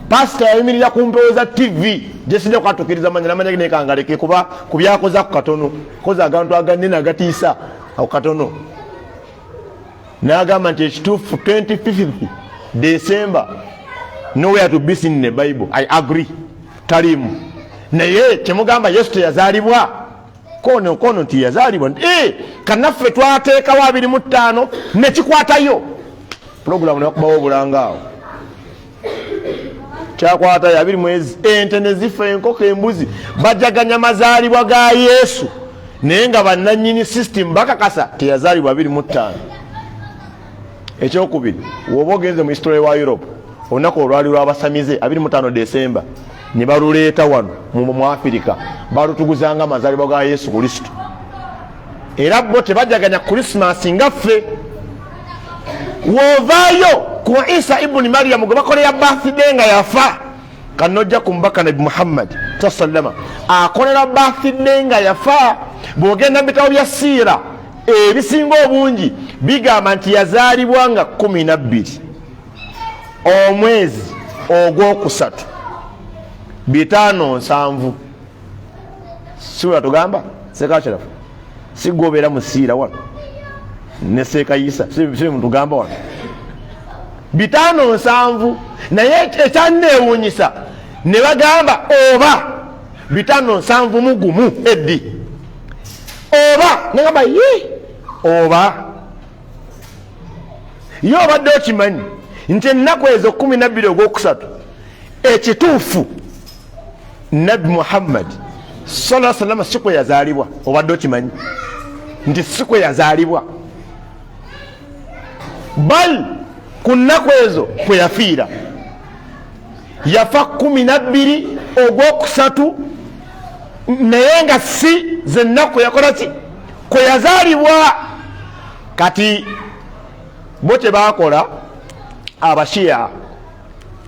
Pastor yayimirira ku mpewo za TV jesinde kwatukiriza manya namanya nekangaleke kuba kubyakoza ku katono koza agantu aganene agatiisa ako katono n'agamba nti ekituufu 25th December nowhere to be seen in the Bible. I agree taliimu. Naye kyemugamba Yesu teyazaalibwa kono nti yazaalibwa kanaffe twateekawo 25 nekikwatayo pulogulamu nebakubawo obulangaawo kyakwata ya 2 mwezi ente ne zifa enkoko embuzi bajaganya mazaalibwa ga Yesu naye nga bannannyini system bakakasa teyazaalibwa 25. ekyokubiri woba ogenze mu history wa Europe olunaku olwali lwabasamize 25 December ne baluleeta wano mu Africa balutuguzanga amazaalibwa ga Yesu Kristo era bo tebajaganya Christmas nga ffe wovaayo ku Isa ibn Maryam gwe bakolera birthday nga yafa kanojja ku mbaka Nabi Muhammad sallama akolera birthday nga yafa bwogenda mu bitabo bya siira ebisinga obungi bigamba nti yazaalibwa nga 12 omwezi ogwokusatu 57 siwa tugamba sekacharafu sigobera musiira wano ne sekayisa sibi mutugamba wano 57 naye ekyanneewuunyisa ne bagamba oba 57 mugumu eddi oba nagamba oba yo obadde okimanyi nti ennaku ezo 12 ogwokusatu ekituufu Nabi Muhammad sallallahu alaihi wasallam sikwe yazaalibwa obadde okimanyi nti sikwe yazaalibwa bal ku nnaku ezo kwe yafiira yafa 12 ogwokusatu naye nga si zennaku yakola ki kwe yazaalibwa kati bo tebakola abashiya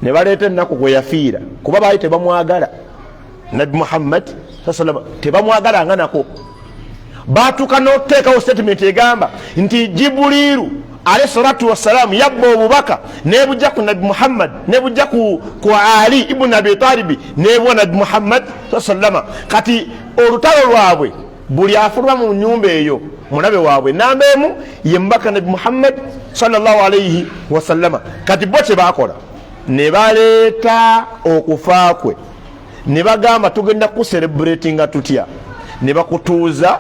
ne baleeta ennaku kwe yafiira kuba baali tebamwagala Nabi Muhammad sallallahu tebamwagala nga nako batuuka n'oteekawo statement egamba nti Jibuliru alayhi salatu wassalamu yabba obubaka nebujja ku Nabi Muhammad nebujja ku Ali ibn Abi Talib nebwa Nabi Muhammad sallallahu kati olutalo lwabwe buli afulwa mu nyumba eyo munabe waabwe namba emu ye mbaka Nabi Muhammad sallallahu alayhi wasallam kati bo tebakola ne baleeta okufa kwe ne bagamba tugenda ku celebrating tutya ne bakutuuza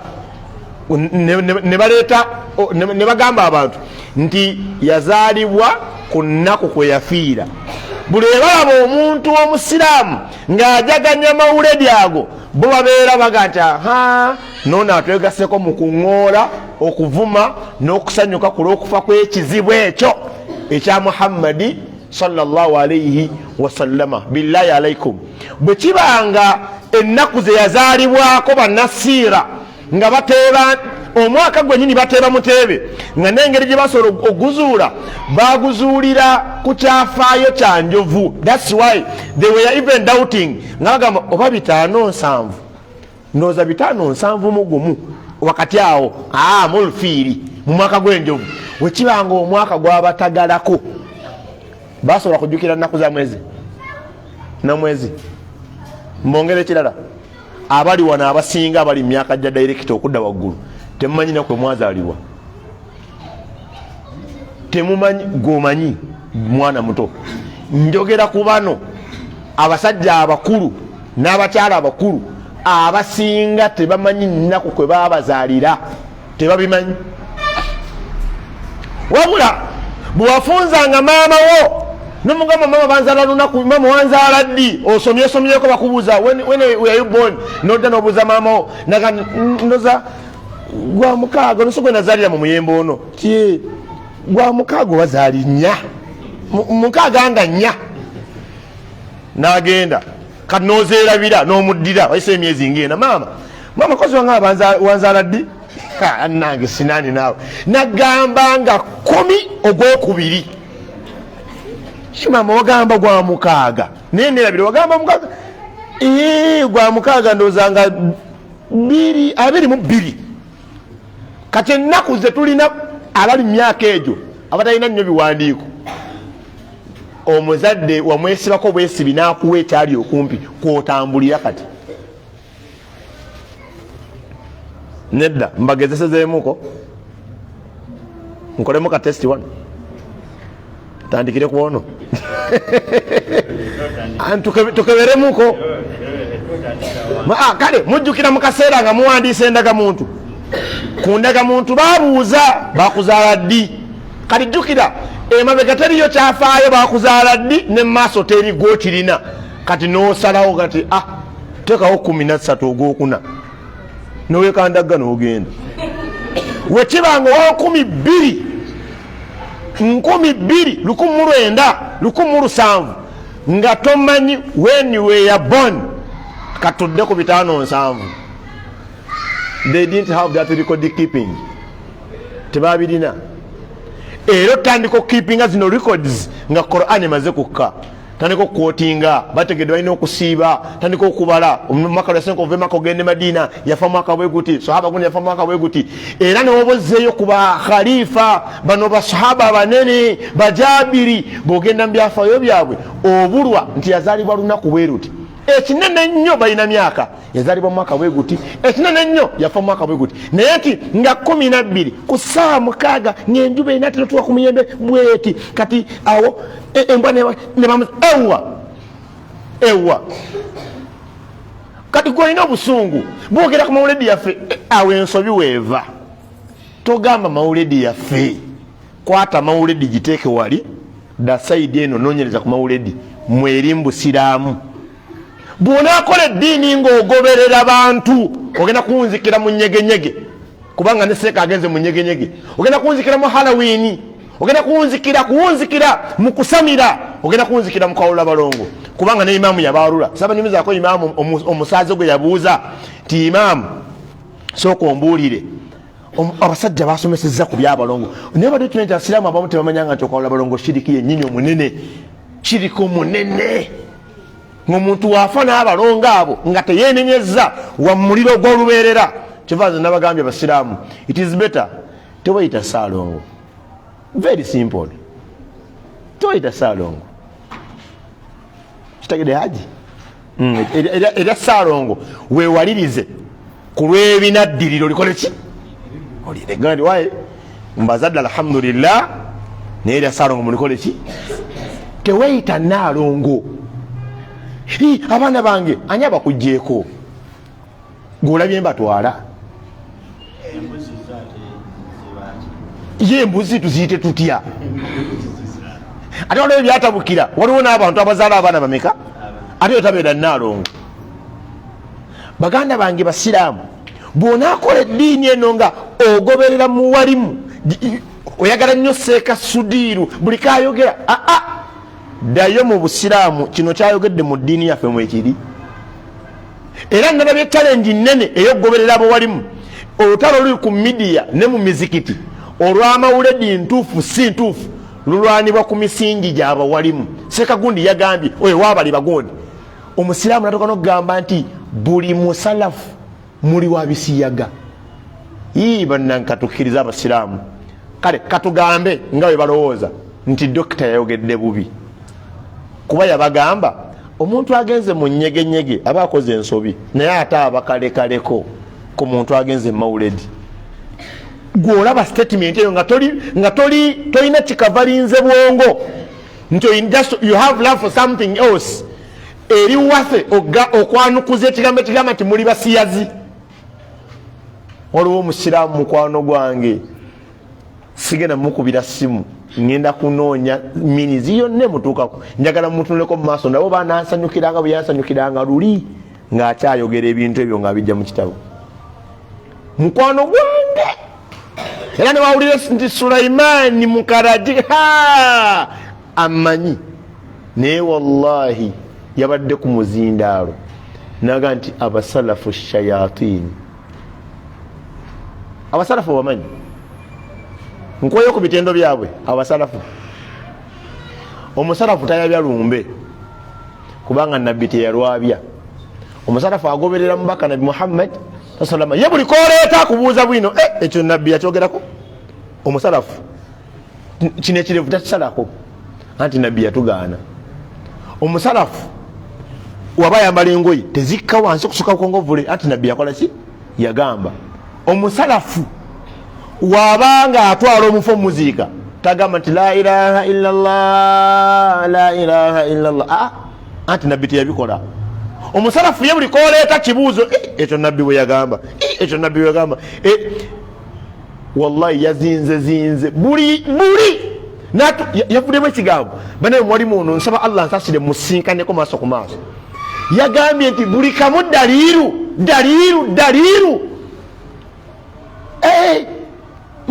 ne baleeta ne bagamba abantu nti yazaalibwa ku nnaku kwe yafiira buli balaba omuntu omusiraamu ng'ajaganya mawuledi ago bo babeera baganta nono atwegaseko mu kuŋŋoola okuvuma n'okusanyuka ku lw'okufa kw'ekizibu ekyo ekya Muhammadi sallallahu alayhi wasallama billahi alaikum bwe kibanga ennaku ze yazaalibwako bannasiira nga bateeba omwaka gwennyini bateeba muteebe nga n'engeri gye basobola oguzuula baguzuulira ku kyafaayo kya njovu. That's why they were even doubting nga bagamba oba 57 ndowooza 57 mu gumu wakati awo mulfiiri mu mwaka gw'enjovu wekibanga omwaka gw'abatagalako basobola kujjukira nnaku za mwezi na mwezi mbongere kirala abali wana abasinga abali myaka gya director okudda waggulu temumanyi nakwe mwazaalibwa temumanyi gomanyi mwana muto njogera ku bano abasajja abakulu n'abakyala abakulu abasinga tebamanyi nnaku kwe babazaalira tebabimanyi wabula bwewafunzanga maama wo nomugamba mama banzaala lunaku mama wanzaala ddi osomyeko bakubuuza when were you born nodda nobuuza maama wo naga ndoza gwa mukaaga nosogwe nazaalira mu muyembe ono ti gwa mukaaga wazaali 4 mukaaga nga 4 n'agenda kati nozeerabira n'omuddira wayise emyezi ngenda mama kozi wange wanzaala ddi nange sinaani naawe nagamba nga 10 ogwokubiri mama wagamba gwa mukaaga naye nerabira wagamba mukaaga gwa mukaaga ndowooza nga 22 kati ennaku ze tulina abali myaka egyo abatalina nnyo biwandiiko omuzadde wamwesibako bwesibi n'akuwa ekyali okumpi kwotambulira kati nedda mbagezesezeemuko nkolemu ka testi wano tandikire ku ono tukeberemuko kale mujjukira mu kaseera nga muwandiisa endagamuntu ku ndagamuntu babuuza bakuzaala ddi kati jjukira emabega teriyo kyafaayo bakuzaala ddi ne maaso teri gwokirina kati n'osalawo kati tekawo 13 ogwokuna nowekandaga n'ogenda wekibanga owa 12 2,917 nga tomanyi when you were born katudde ku 507. They didn't have that record keeping. Tebabirina. Era tandiko keepinga zino records nga Quran emaze kukka. Tandiko quotinga bategedde balina okusiiba tandiko okubala omumaka lwasenko ove maka ogende Madina yafa mwaka bweguti sahaba guno yafa mwaka bweguti era ne wobozeeyo kuba khalifa bano basahaba banene bajabiri bogenda mbyafayo byabwe obulwa nti yazalibwa lunaku bweruti ekinene nnyo balina myaka yazalibwa mwaka bweguti ekinene nnyo yafa mwaka bweguti naye nti nga 12 ku saa 6 ng'enjuba enatera tuwa ku muyembe bweti kati awo embwa ne bamu ewa kati gwolina obusungu bwogera ku mawuledi yaffe awo ensobi weeva togamba mawuledi yaffe kwata mawuledi giteeke wali dasaidi eno nonyereza ku mawuledi mwerimbusiramu bw'onaakola eddiini ng'ogoberera bantu ogenda kunzikira mu nyegenyege kubanga ne seeka agenze mu nyegenyege ogenda kunzikira mu Halloween ogenda kunzikira mu kusamira ogenda kunzikira mu kawula balongo kubanga ne imaamu yabalula saba nyumizaako imaamu omusaazi gwe yabuuza ti imaamu sooka ombuulire abasajja basomesezza ku byabalongo naye badde tunenta asiraamu abamu tebamanyanga nti okawula balongo shiriki yennyini omunene shiriki omunene ng'omuntu waafa n'abalongo abo nga teyeenenyezza wa muliro gw'olubeerera kyeva nze nabagambye abasiraamu it is better tewayita saalongo very simple tewayita saalongo kitagede haji era saalongo weewalirize ku lw'ebinaddiriro likole ki olirengandi waye mbazadde alhamdulillah naye era saalongo mulikole ki tewayita naalongo abaana bange ani abakugjeeko ng'olabye mbatwala ye embuzi tuziyite tutya ate waliwo ebyatabukira waliwo n'abantu abazaala abaana bameka ate otabeera naalongo baganda bange basiraamu bw'onaakola eddiini eno nga ogoberera muwalimu oyagala nnyo seeka sudiiru buli kaayogera ddayo mu busiraamu kino kyayogedde mu ddiini yaffe mwekiri era nalabye challenge nnene ey'okugoberera abawalimu olutalo oluli ku midiya ne mu mizikiti olw'amawuledi ntuufu si ntuufu lulwanibwa ku misingi gy'abawalimu seeka gundi yagambye oyo waabali bagondi omusiraamu natuuka n'okugamba nti buli musalafu muli wa bisiyaga bannankatukiriza abasiraamu kale katugambe nga bwe balowooza nti dokita yayogedde bubi kuba yabagamba omuntu agenze mu nyegenyege aba akoze ensobi naye ate abakalekaleko ku muntu agenze mawuledi gwolaba statement eyo nga tolina kikavalinze bwongo nti you have love for something else eri waffe okwanukuza ekigambo ekigamba nti muli basiyazi waliwo omusiraamu mukwano gwange sigenda mukubira simu ngenda kunoonya minizi yonna emutuukako njagala mutunuleko mu maaso nabo banansanyukiranga bwe yansanyukiranga luli ng'akyayogera ebintu ebyo nga bijja mu kitabo mukwano gwange era ne wawulira nti Sulaimaani Mukaraji amanyi naye wallahi yabadde ku muzindaalo naga nti abasalafu shayatini abasalafu bamanyi nkweyo ku bitendo byabwe abasalafu omusalafu tayabya lumbe kubanga nabbi teyalwabya omusalafu agoberera mubaka nabi Muhammad sallallahu ye buli koleeta akubuuza bwino ekyo nabbi yakyogerako omusalafu kino ekirevu takisalako anti nabbi yatugaana omusalafu waba yambala engoyi tezikka wansi okusuka kongovule anti nabbi yakola ki yagamba omusalafu wabanga atwala omufu muziika tagama nti la ilaha illallah la ilaha illallah anti nabbi teyabikola omusalafu ye buli koleeta kibuuzo ekyo nabbi bwe yagamba ekyo nabbi bwe yagamba wallahi yazinze buli yavuddemu ekigambo banaye mwalimu ono nsaba Allah nsasire musinkaneko maaso ku maaso yagambye nti buli kamu daliiru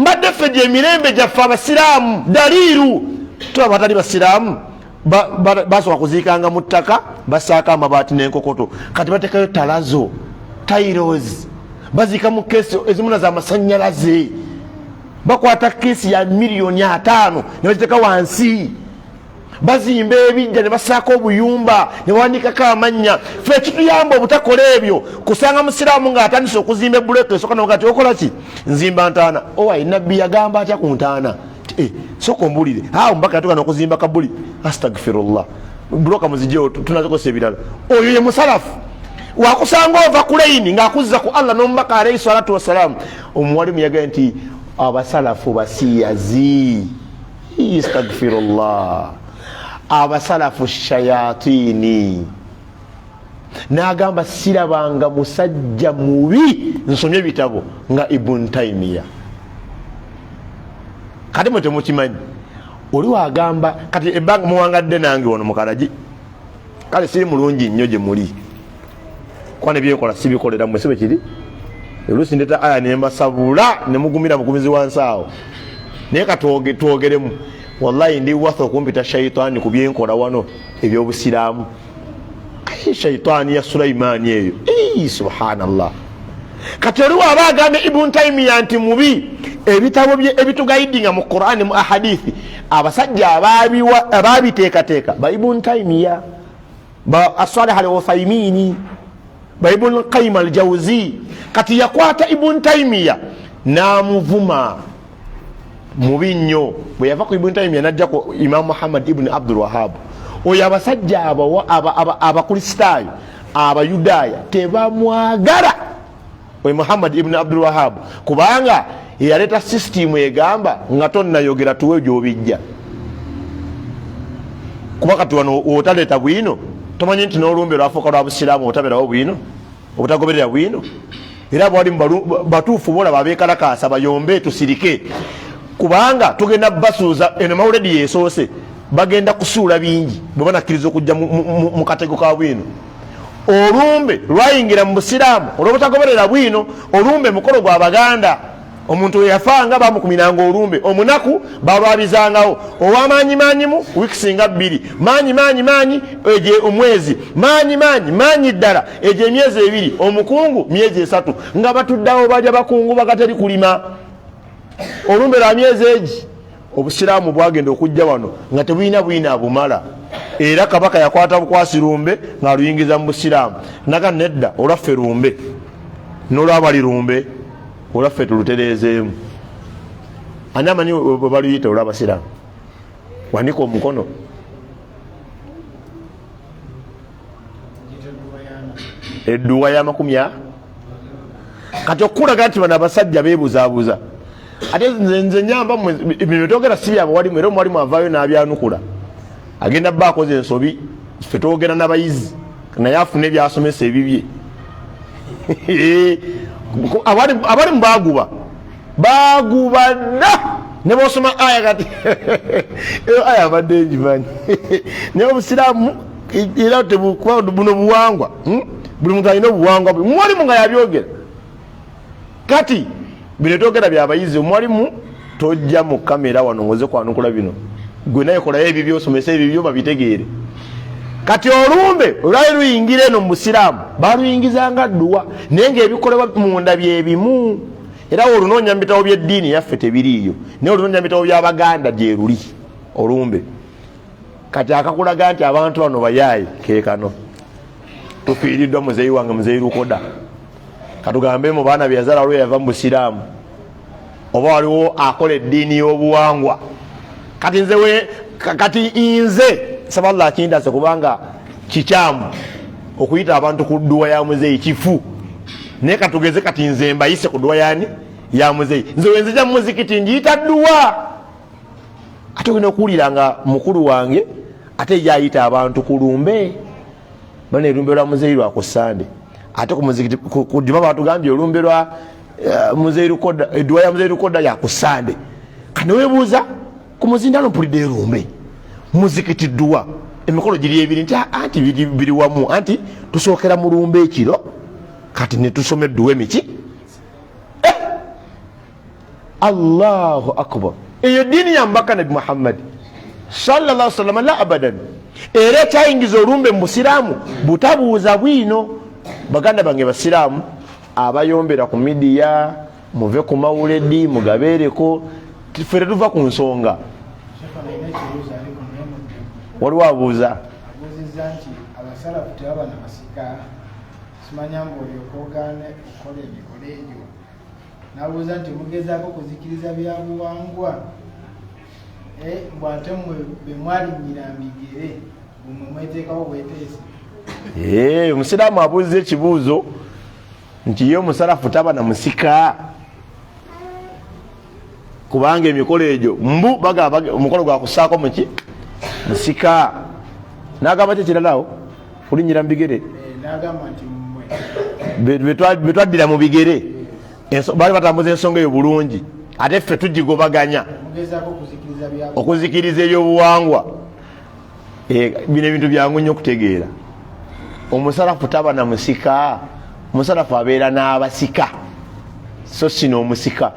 mbadde ffe gyemirembe gyaffe abasiraamu daliiru tulaba batali basiraamu basooka kuziikanga mu ttaka basaako amabaati n'enkokoto kati batekayo talazo tairos baziika mu keesi ezimuna z'amasanyalaze bakwata keesi ya miliyoni 5 ne bagiteka wansi bazimba ebijja ne basaako obuyumba ne bawandikako amannya ffe ekituyamba obutakola ebyo kusanga musiraamu ng'atandise okuzimba ebbuleka esooka nogati okola ki nzimba ntaana owaye nabbi yagamba atya ku ntaana soka ombulire awo mbaka yatugana okuzimba kabuli astagfirullah buloka muzijeo tunakosa ebirala oyo ye musalafu wakusanga ova ku layini ng'akuzza ku Allah n'omubaka alayhi salatu wassalamu omuwalimu yagaye nti abasalafu basiyazi astagfirullah abasalafu shayatini n'agamba sirabanga musajja mubi nsomye ebitabo nga Ibn Taymiyyah kati mwe temukimanyi oli wagamba kati ebbanga muwangadde nange wano mukalagi kale siri mulungi nnyo gye muli kwa ne byekola sibikolera mwe sibe kiri oluusi ndeta aya nembasabula ne mugumira mugumizi wansi awo naye katwogeremu wallahi ndi watha okumpita shaitani ku byenkola wano ebyobusiraamu shaitani ya Sulaimaani eyo subhanallah kati oli waba agambe Ibn Taymiyyah nti mubi ebitabo bye ebitugaidinga mu Qur'ani mu ahadithi abasajja ababiteekateeka ba Ibn Taymiyyah ba As-Salih al-Uthaymeen ba Ibn Qayyim al-Jawzi kati yakwata Ibn Taymiyyah namuvuma mubi nnyo bwe yava ku Ibn Taymiyyah najja ku Imam Muhammad ibn Abdul Wahhab oyo abasajja abakristaayo abayudaaya tebamwagala oyo Muhammad ibn Abdul Wahhab kubanga yaleta system egamba nga tonnayogera tuwe gyobijja kuba kati wano otaleta bwino tomanyi nti n'olumbe lwafuuka lwa busiraamu otaberawo bwino obutagoberera bwino era bwali batuufu bolaba abeekalakaasa bayombe tusirike kubanga tugenda basuuza eno mawuledi yesoose bagenda kusuula bingi bwe banakkiriza okujja mu katego ka bwino olumbe lwayingira mu busiraamu olw'obutagoberera bwino olumbe mukolo gwa baganda omuntu yafanga bamukuminanga olumbe omunaku balwabizangawo ow'amaanyimaanyimu wikisinga 2 maanyi eje omwezi maanyi ddala eje emyezi 2 omukungu myezi 3 nga batuddawo balya bakungu bagateri kulima olumbe lwa myezi egi obusiraamu bwagenda okujja wano nga tebulina bwina bumala era kabaka yakwata bukwasi lumbe ng'aluyingiza mu busiraamu naga nedda olwaffe lumbe n'olwabali lumbe olwaffe tulutereezeemu ani amanyi bwe baluyita olw'abasiraamu wanika omukono edduwa y'amakumi kati okulaga nti bano abasajja beebuzaabuza ate nze nyamba byetogera si byabawalimu era omuwalimu avaayo n'abyanukula agenda bba akoze ensobi ffe twogera n'abayizi naye afuna ebyasomesa ebibye abalimu baguba dda ne bosoma aya kati aya abadde enjimanyi naye obusiraamu era tebukuba buno buwangwa buli muntu alina obuwangwa bwe muwalimu nga yabyogera kati bino twogera byabayizi omuwalimu tojja mu kamera wano ngoze kwanukula bino gwe naye kolayo ebyo byosomesa ebyo babitegeere kati olumbe olwali luyingira eno mu busiraamu baluyingizanga dduwa naye ngaebikolebwa munda byebimu era olunoonya mu bitabo by'eddiini yaffe tebiriiyo naye olunoonya mu bitabo by'abaganda gye luli olumbe kati akakulaga nti abantu bano bayaayi keekano tufiiriddwa muzeeyi wange muzeeyi Lukoda katugambe mu baana byazala olwo yava mu busiraamu oba waliwo akola eddiini y'obuwangwa kati nze saba Allah akindaze kubanga kikyamu okuyita abantu ku dduwa ya muzeeyi kifu naye katugeze kati nze mbayise ku dduwa yani ya muzeeyi nze wenzija mu muzikiti njiyita dduwa ate ogenda okuwulira nga mukulu wange ate yayita abantu ku lumbe bana erumbe lwa muzeeyi lwa ku Sande ate ku muzikiti ku Juma batugambye olumbe lwa muzeeyi Lukoda edduwa ya muzeeyi Lukoda ya ku Sande kano webuuza ku muzindalo mpulidde lumbe muzikiti dduwa emikolo giri ebiri nti anti biri wamu anti tusookera mu lumbe ekiro kati ne tusoma edduwa emiki Allahu akbar. Eyo dini ya mbaka Nabi Muhammad sallallahu alaihi wasallam la abadan. Era kyayingiza olumbe mu Busiraamu butabuuza bwino. Baganda bange Basiraamu abayombera ku midiya muve ku mawuledi mugabeereko fere tuva ku nsonga. Waliwo abuuza abasalafu tebaba na masika simanya mbu olyokoogane okola emikolo egyo. Nabuuza nti mugezaako kuzikiriza byabuwangwa mbu ate mmwe be mwalinnyira mbigere bumwe mweteekawo bweteesi. Omusiraamu abuuza ekibuuzo nti ye omusalafu taba na musika kubanga emikolo egyo mbu bagamba omukolo gwakusaako muki musika. Nagamba kyekiralawo kulinnyira mbigere nagamba nti mmwe betwaddira mu bigere bali batambuza ensonga eyo bulungi ate ffe tugigobaganya okuzikiriza ebyobuwangwa. Bino ebintu byangu nnyo okutegeera. Omusalafu taba na musika, omusalafu abeera n'abasika so sino omusika.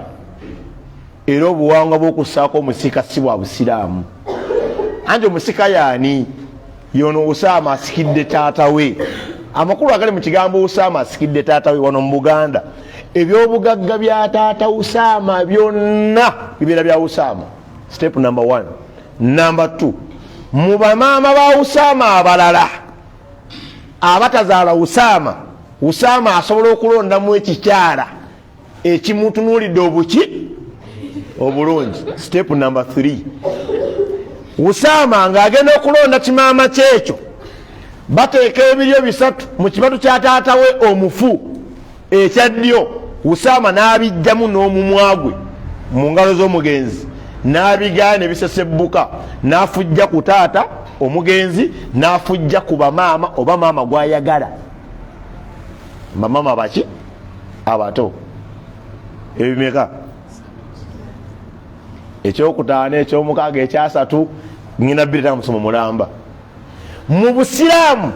Era obuwangwa bw'okussaako omusika si bwa Busiraamu. Anti omusika yaani yono Usaama asikidde taata we. Amakulu agali mu kigambo Usaama asikidde taata we wano mu Buganda. Ebyobugagga bya taata Usaama byonna bibeera bya Usaama. Step number 1. Number 2, mu bamaama ba Usaama abalala abatazaala Usaama, Usaama asobola okulondamu ekikyala ekimutunuulidde obuki obulungi. Step number 3, Usaama ng'agenda okulonda kimaama kyekyo bateeka ebiryo bisatu mu kibatu kya taata we omufu ekyaddyo. Usaama n'abijjamu n'omumwa gwe mu ngalo z'omugenzi n'abigaana ne bisesebbuka n'afujja ku taata omugenzi n'afujja ku bamaama oba maama gw'ayagala. Bamaama baki abato ebimeka ekyokutaano ekyomukaaga ekyasatu ngina bbiri musomo mulamba. Mu Busiraamu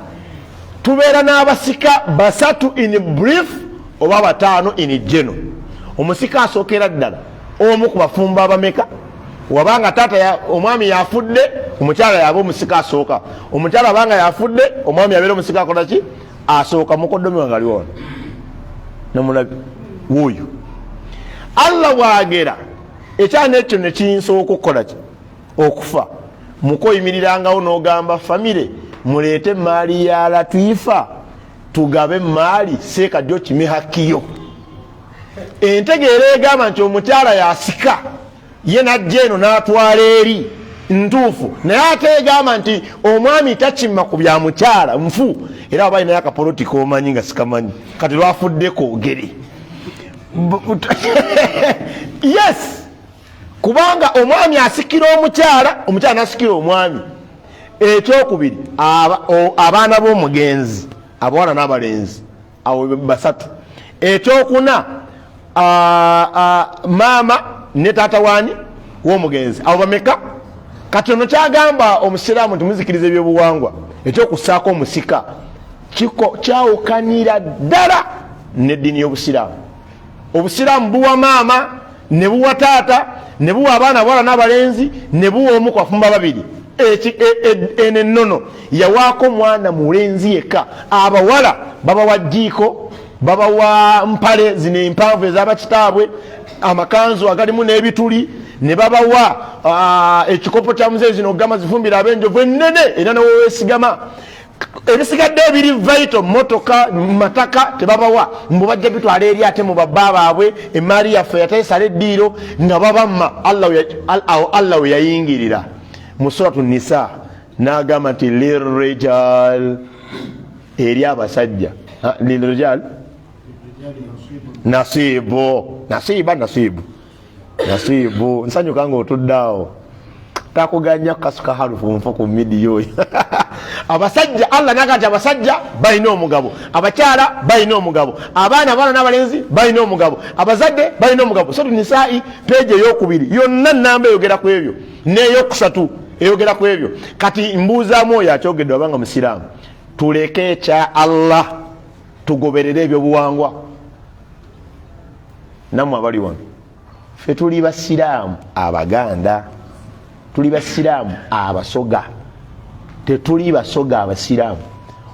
tubeera n'abasika basatu in brief oba bataano in general. Omusika asookera ddala omu ku bafumba abameka wabanga taata omwami yafudde omukyala yaba omusika asooka. Omukyala abanga yafudde omwami yabeera omusika akola ki asooka. Mukoddomi wange aliwona nomulabi wuuyo. Allah bwagera ekyana ekyo ne kinsooka okukola ki okufa mukoyimirangawo n'ogamba famire muleete maali ya Latifa tugabe maali seeka jjo kimi hakiyo. Entegeera egamba nti omukyala yasika ye najja eno n'atwala eri ntuufu naye ate egamba nti omwami takimma ku bya mukyala nfu. Era aba alinayo akapolotika omanyi nga sikamanyi kati lwafudde koogere. Yes, kubanga omwami asikira omukyala, omukyala nasikira omwami. Ekyokubiri abaana b'omugenzi abawala n'abalenzi awo basatu. Ekyokuna maama ne taata waani w'omugenzi abo bameka. Kati ono kyagamba Omusiraamu nti muzikiriza ebyobuwangwa ekyokussaako omusika kyawukanira ddala n'eddiini y'Obusiraamu. Obusiraamu buwa maama ne buwa taata ne buwa abaana abawala n'abalenzi ne buwa omu ku bafumba babiri. Eno ennono yawaako mwana mulenzi yekka. Abawala babawa jjiiko, babawa mpale zino empanvu ez'abakitaabwe, amakanzu agalimu n'ebituli, ne babawa ekikopo kya muzeeyi zino ogamba zifumbira ab'enjovu ennene era neweweesigama. Ebisigadde ebiri vital motoka mataka tebabawa mbu bajja bitwala eri ate mu babba baabwe emaali yaffe yateesala eddiiro nga babamma. Allah we yayingirira mu suratu Nisa n'agamba nti lirijal eri abasajja lirijal nasibu nsanyuka nga otuddaawo takuganya kasuka harufu nfa ku midiyo abasajja Allah nagati abasajja balina omugabo, abakyala balina omugabo, abaana abaana n'abalenzi balina omugabo, abazadde balina omugabo. So Nisaa'i peje eyokubiri yonna namba eyogera ku ebyo n'eyokusatu eyogera ku ebyo. Kati mbuuzaamu oyo akyogedde abanga Musiraamu tuleke ekya Allah tugoberere ebyobuwangwa. Nammwe abali wano ffe tuli basiraamu Abaganda, tuli basiraamu Abasoga, tetuli basoga abasiraamu.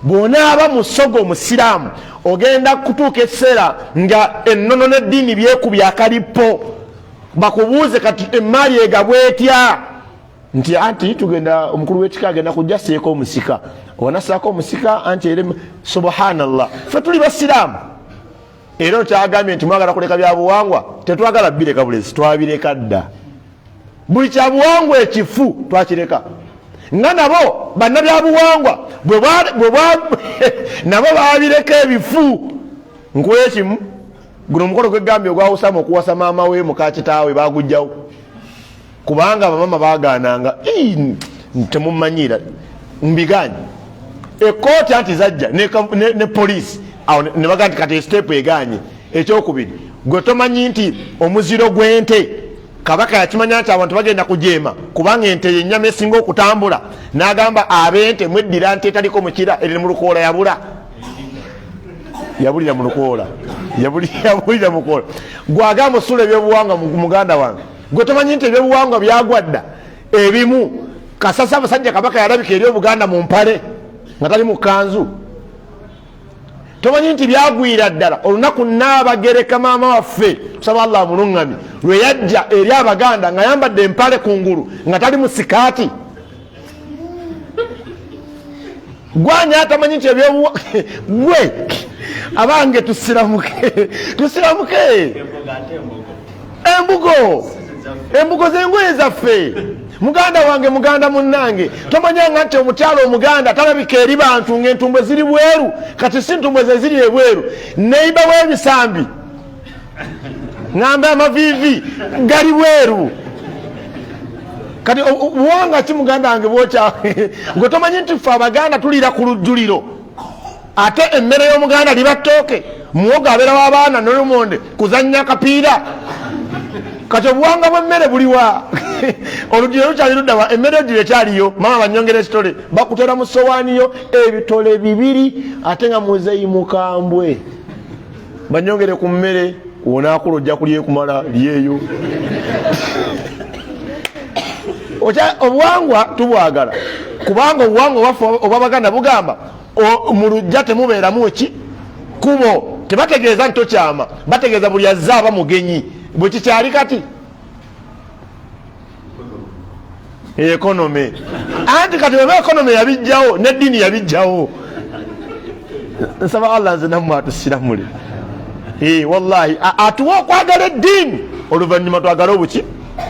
Bw'onaaba musoga omusiraamu ogenda kutuuka ekiseera nga ennono n'eddiini byekubya akalipo, bakubuuze kati emaali egabwe etya, nti anti tugenda omukulu w'ekika agenda kujja seeko omusika, onasaako omusika anti ere subhanallah. Ffe tuli basiraamu. Era kyagambye nti mwagala kuleka byabuwangwa, tetwagala bireka bulezi, twabireka dda. Buli kyabuwangwa ekifu twakireka. Nga nabo bannabyabuwangwa nabo babireka ebifu. Nkuwe kimu, guno omukolo gwegambye ogwawusamu okuwasa maama we muka kitaawe bagujjawo, kubanga bamama bagaananga temumanyira mbiganye ekooti anti zajja ne poliisi awo ne baga nti kati step eganye. Ekyokubiri, gwe tomanyi nti omuziro gw'ente Kabaka yakimanya nti abantu bagenda kujeema kubanga ente yennyama esinga okutambula, n'agamba ab'ente mweddira nte etaliko mukira eri mu lukoola yabulira mu lukoola, yabulira mu lukoola. Gwagamba osula ebyobuwangwa mu muganda wange, gwe tomanyi nti ebyobuwangwa byagwadda ebimu. Kasasa abasajja Kabaka yalabika eri Obuganda mu mpale nga tali mu kanzu. Tomanyi nti byagwira ddala olunaku Nnaabagereka maama waffe tusaba Allah mulungamye lwe yajja eri Abaganda nga yambadde empale kungulu nga tali mu sikaati. Gwanya atamanyi nti gwe abange tusiramuke embugo z'engoye zaffe. Muganda wange, muganda munnange, tomanyanga nti omukyalo omuganda talabika eri bantu ng'entumbwe ziri bweru, kati si ntumbwe ze ziri ebweru. Neiba w'ebisambi ng'ambe amaviivi gali bweru. Kati buwanga ki muganda wange bwokya gwe tomanyi nti ffe Abaganda tulira ku lujjuliro, ate emmere y'omuganda liba ttooke, muwogo abeera w'abaana n'olumonde kuzannya kapiira. Kati obuwanga bw'emmere buliwa? Olugero lukyali luddawa, emmere eddira ekyaliyo, mama banyongera ekitole bakutera mu sowaaniyo ebitole 2 ate nga muzeeyi mukambwe banyongere ku mmere, wonaakula ojja kulyekumala lyeyo. Obuwangwa tubwagala kubanga obuwangwa waffe obw'Abaganda bugamba mu lujja temubeeramu kubo. Tebategeeza nti tokyama, bategeeza buli azze aba mugenyi. Bwe kikyali kati ekonome, anti kati weba ekonome yabijjawo n'eddiini yabijjawo. Nsaba Allah nze nammwe atusiramule. Wallahi atuwa okwagala eddiini, oluvannyuma twagala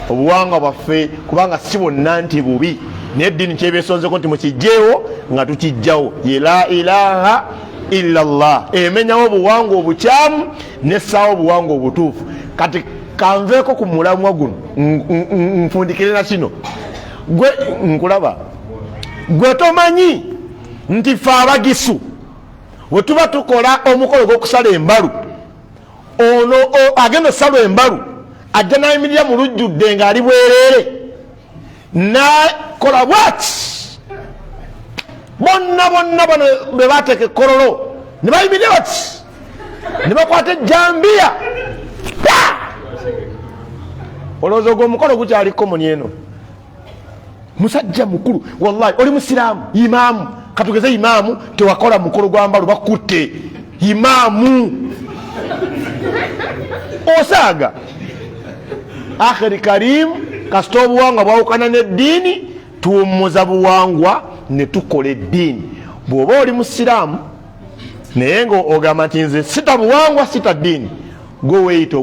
obuwangwa bwaffe, kubanga si bonna nti bubi, naye eddiini kyebeesonzeko nti mukijjeewo nga tukijjawo. Ye la ilaha illallah emenyawo obuwangwa obukyamu nessaawo obuwangwa obutuufu. Kati kanveeko ku mulamwa guno nfundikire na kino, gwe nkulaba, gwe tomanyi nti ffe Abagisu bwe tuba tukola omukolo gw'okusala embalu, ono agenda osalwa embalu ajja n'ayimirira mu lujjudde ng'ali bwereere n'akola bwati, bonna bano be baateeka ekkololo ne bayimirira bati ne bakwata ejjambiya. Olowooza ogwo omukolo gukyali komoni eno? Musajja mukulu wallahi, oli musiraamu, imaamu, katugeze imaamu tewakola mukolo gwa mbalu bakutte imaamu osaaga. Akhiri karimu kasita obuwangwa bwawukana n'eddiini, tuwummuza buwangwa ne tukola eddiini. Bw'oba oli musiraamu naye ng'ogamba nti nze sita buwangwa sita ddiini, gwe weeyita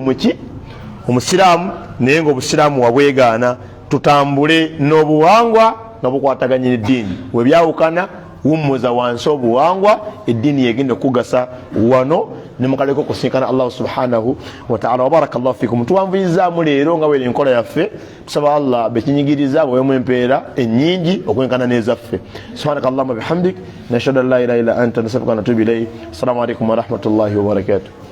omusiraamu, naye ng'obusiraamu wabwegaana. Tutambule n'obuwangwa nga bukwataganye n'eddiini. We byawukana wummuza wansi obuwangwa, eddiini yegenda okugasa wano ne mukaleko kusinkana Allah subhanahu wa ta'ala. Wa barakallahu fikum. Tuwanvuyizaamu leero nga wera enkola yaffe, tusaba Allah bekinyigiriza bwemu empeera ennyingi okwenkana n'ezaffe. Subhanaka Allahumma bihamdik nashhadu an la ilaha illa anta nastaghfiruka wa natubu ilayk. Assalamu alaikum wa rahmatullahi wa barakatuh.